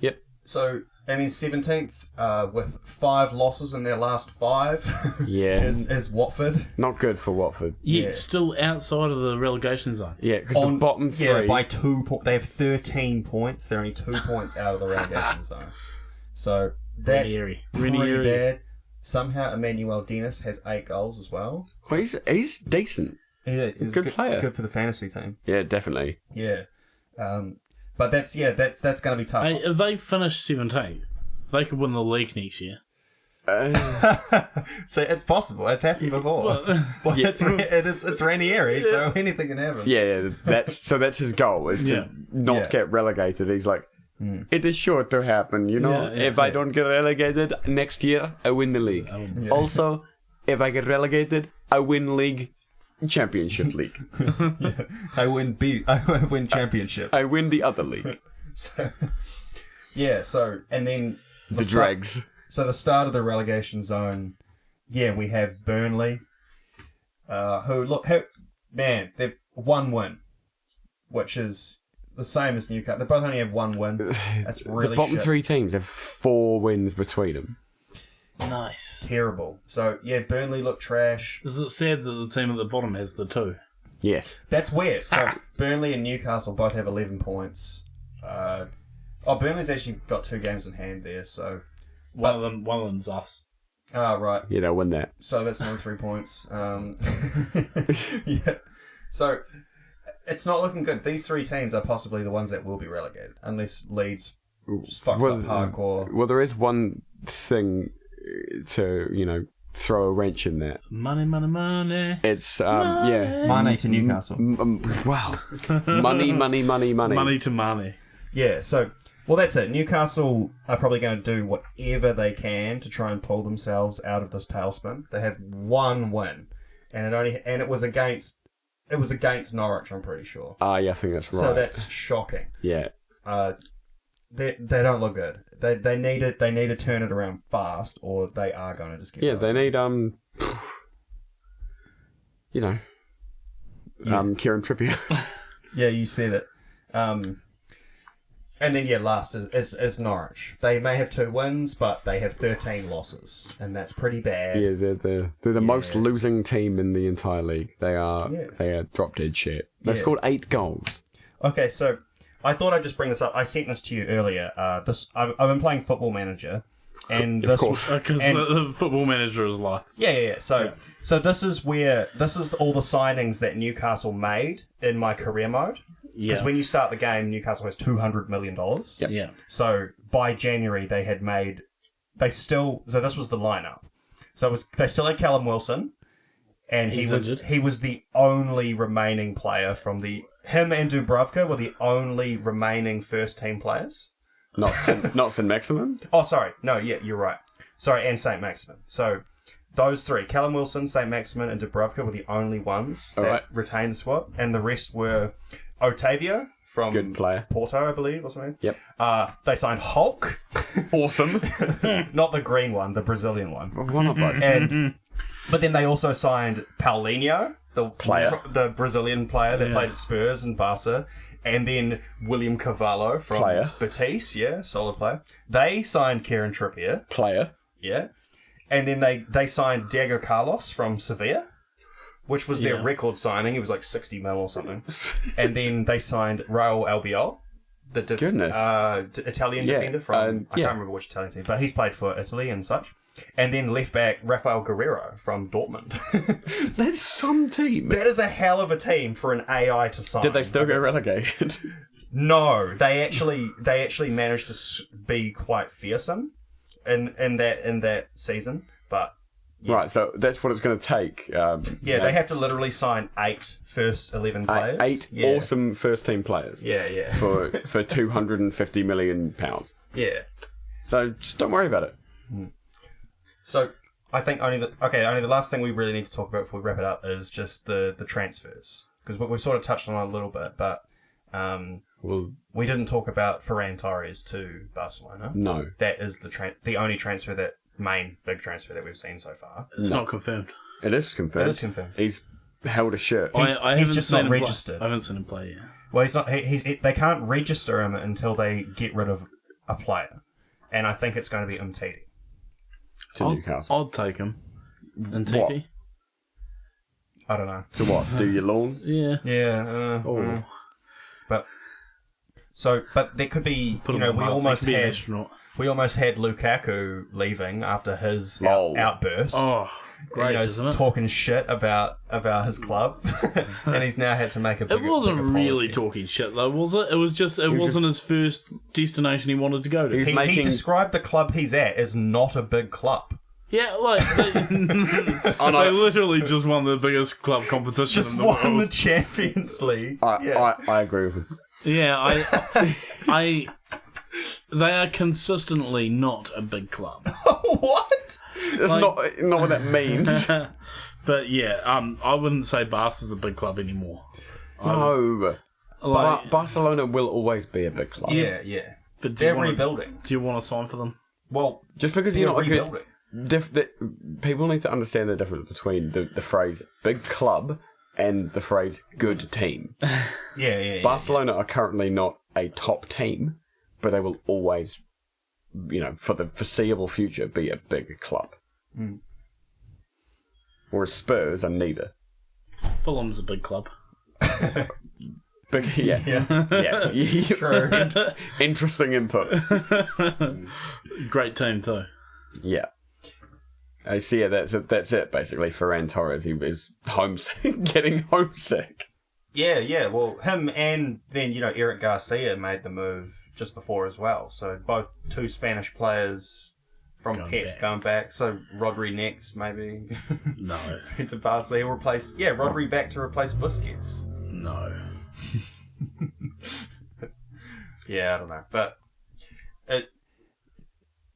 Yep. So, and then 17th, with 5 losses in their last 5, is Watford. Not good for Watford. Yet still outside of the relegation zone. Yeah, because the bottom 3... Yeah, by 2 points. They have 13 points. They're only 2 points out of the relegation zone. So, that's pretty bad. Somehow, Emmanuel Dennis has 8 goals as well. Well, he's decent. Yeah, he's good player. Good for the fantasy team. Yeah, definitely. Yeah. But that's going to be tough. Hey, if they finish 17th, they could win the league next year. So it's possible. It's happened before. It's Ranieri, so anything can happen. Yeah. That's his goal is to not get relegated. He's like, it is sure to happen. If I don't get relegated next year, I win the league. Also, if I get relegated, I win league. Championship league. I win championship. I win the other league. And then the dregs. So the start of the relegation zone, we have Burnley, they've 1 win, which is the same as Newcastle. They both only have 1 win. That's really the bottom 3 teams have 4 wins between them. Nice. Terrible. So, Burnley look trash. Is it sad that the team at the bottom has the 2? Yes. That's weird. So, Burnley and Newcastle both have 11 points. Burnley's actually got 2 games in hand there, so... One of them's us. Oh, right. Yeah, they'll win that. So, that's another 3 points. So, it's not looking good. These 3 teams are possibly the ones that will be relegated, unless Leeds fucks up hardcore. Well, there is one thing... to throw a wrench in that. Money. It's Mane to Newcastle. Wow. Money. Money to Mane. Yeah. So that's it. Newcastle are probably going to do whatever they can to try and pull themselves out of this tailspin. They have 1 win, and it was against Norwich. I'm pretty sure. Yeah, I think that's right. So that's shocking. Yeah. They don't look good. They need to turn it around fast, or they are going to just get. Yeah, they need Kieran Trippier. Yeah, you said it. And then last is Norwich. They may have 2 wins, but they have 13 losses, and that's pretty bad. Yeah, they're the most losing team in the entire league. They are drop dead shit. They've scored 8 goals. Okay, so. I thought I'd just bring this up. I sent this to you earlier. I've been playing Football Manager, and of course, because the Football Manager is life. Yeah. So this is all the signings that Newcastle made in my career mode. Because when you start the game, Newcastle has $200 million. Yep. Yeah. So by January, they had made. So this was the lineup. So they still had Callum Wilson, and he was the only remaining player from the. Him and Dubravka were the only remaining first team players. Not St. Maximin? Oh, sorry. No, you're right. Sorry, and St. Maximin. So those three, Callum Wilson, St. Maximin, and Dubravka, were the only ones that retained the squad, and the rest were Otavio from Good player. Porto, I believe, or something. Yep. They signed Hulk. Awesome. Not the green one, the Brazilian one. Why not both? But then they also signed Paulinho, the Brazilian player that played at Spurs and Barca, and then William Carvalho from Betis, solid player. They signed Kieran Trippier. Player. Yeah. And then they signed Diego Carlos from Sevilla, which was their record signing. He was like 60 mil or something. And then they signed Raul Albiol, the Italian defender from... I can't remember which Italian team, but he's played for Italy and such. And then left back Rafael Guerreiro from Dortmund. That's some team. That is a hell of a team for an AI to sign. Did they still get relegated? No, they actually managed to be quite fearsome in that season. But right, so that's what it's going to take. They have to literally sign 8 first 11 players. 8 awesome first team players. Yeah. For £250 million. Yeah. So just don't worry about it. So I think only the last thing we really need to talk about before we wrap it up is just the transfers, because we've sort of touched on it a little bit, but we didn't talk about Ferran Torres to Barcelona. No, that is the only transfer main big transfer that we've seen so far. It's not confirmed. It is confirmed. It is confirmed. He's held a shirt. He's just not registered. I haven't seen him play yet. Well, he's not. They can't register him until they get rid of a player, and I think it's going to be Umtiti. To Newcastle. I'll take him. Umtiti. I don't know. To what? Do your lawns? Yeah. Yeah. But there could be. We almost had Lukaku leaving after his outburst. Oh, great! Isn't it? Talking shit about his club, and he's now had to make a big. It wasn't really talking shit though, was it? It was just wasn't his first destination he wanted to go to. He described the club he's at as not a big club. Yeah, like they literally just won the biggest club competition in the world. Just won the Champions League. I agree with him. Yeah, they are consistently not a big club. What? That's not what that means. But yeah, I wouldn't say Barca's a big club anymore. No. Barcelona will always be a big club. Yeah. But they're rebuilding. Do you want to sign for them? Well, just because you're not rebuilding. People need to understand the difference between the phrase big club and the phrase good team. Yeah. Barcelona are currently not a top team, but they will always, for the foreseeable future, be a big club. Mm. Whereas Spurs are neither. Fulham's a big club. Yeah. True. Interesting input. Great team too. Yeah. I see. That's it. Basically, Ferran Torres, he was homesick, getting homesick. Yeah. Well, him and then Eric Garcia made the move just before as well. So both 2 Spanish players from Pep going back. So Rodri next, maybe. No. To Barca, he'll replace. Yeah, Rodri back to replace Busquets. No. Yeah, I don't know, but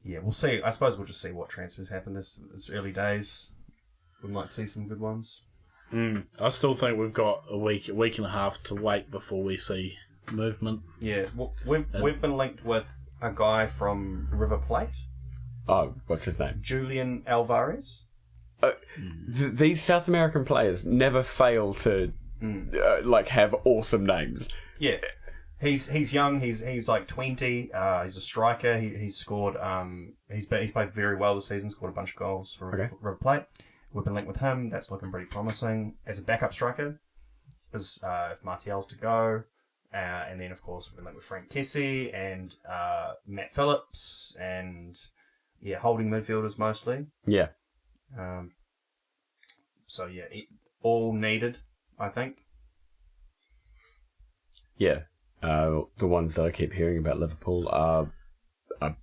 we'll see. I suppose we'll just see what transfers happen this early days. We might see some good ones. I still think we've got a week and a half to wait before we see movement. Yeah, well, we've been linked with a guy from River Plate. Oh, what's his name? Julian Alvarez. These South American players never fail to have awesome names. Yeah, he's young. He's like 20. He's a striker. He's scored. He's played very well this season. Scored a bunch of goals for River Plate. We've been linked with him. That's looking pretty promising as a backup striker. Because if Martial's to go, and then of course we've been linked with Frank Kessie and Matt Phillips and holding midfielders mostly. Yeah. So all needed, I think. Yeah. The ones that I keep hearing about Liverpool are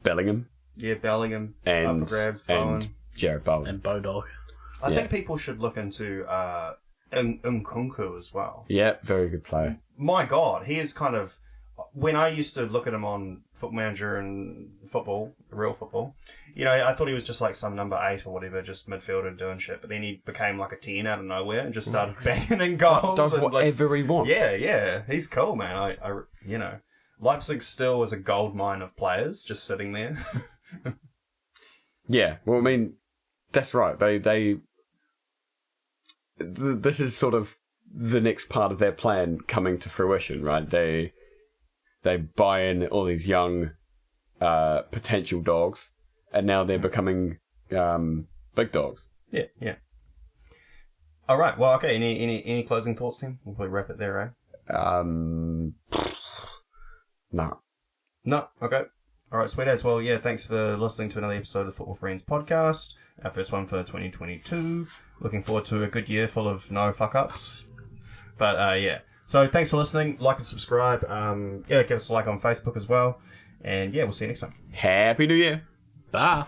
Bellingham. Yeah, Bellingham. And, up for grabs, Bowen. And Jared Bowen. And Bodog. I think people should look into Nkunku as well. Yeah, very good player. My God, he is kind of... when I used to look at him on Football Manager and real football, I thought he was just like some number 8 or whatever, just midfielder doing shit. But then he became like a 10 out of nowhere and just started banging in goals. Does whatever he wants. Yeah, he's cool, man. I Leipzig still is a gold mine of players just sitting there. Yeah, well, I mean, that's right. This is sort of the next part of their plan coming to fruition, right? They buy in all these young potential dogs, and now they're becoming big dogs. Yeah. All right. Well, okay. Any closing thoughts then? We'll probably wrap it there, eh? No. Okay. All right, sweet as. Well, yeah, thanks for listening to another episode of the Football Friends podcast. Our first one for 2022. Looking forward to a good year full of no fuck-ups. But, yeah. So, thanks for listening. Like and subscribe. Give us a like on Facebook as well. And, yeah, we'll see you next time. Happy New Year. Bye.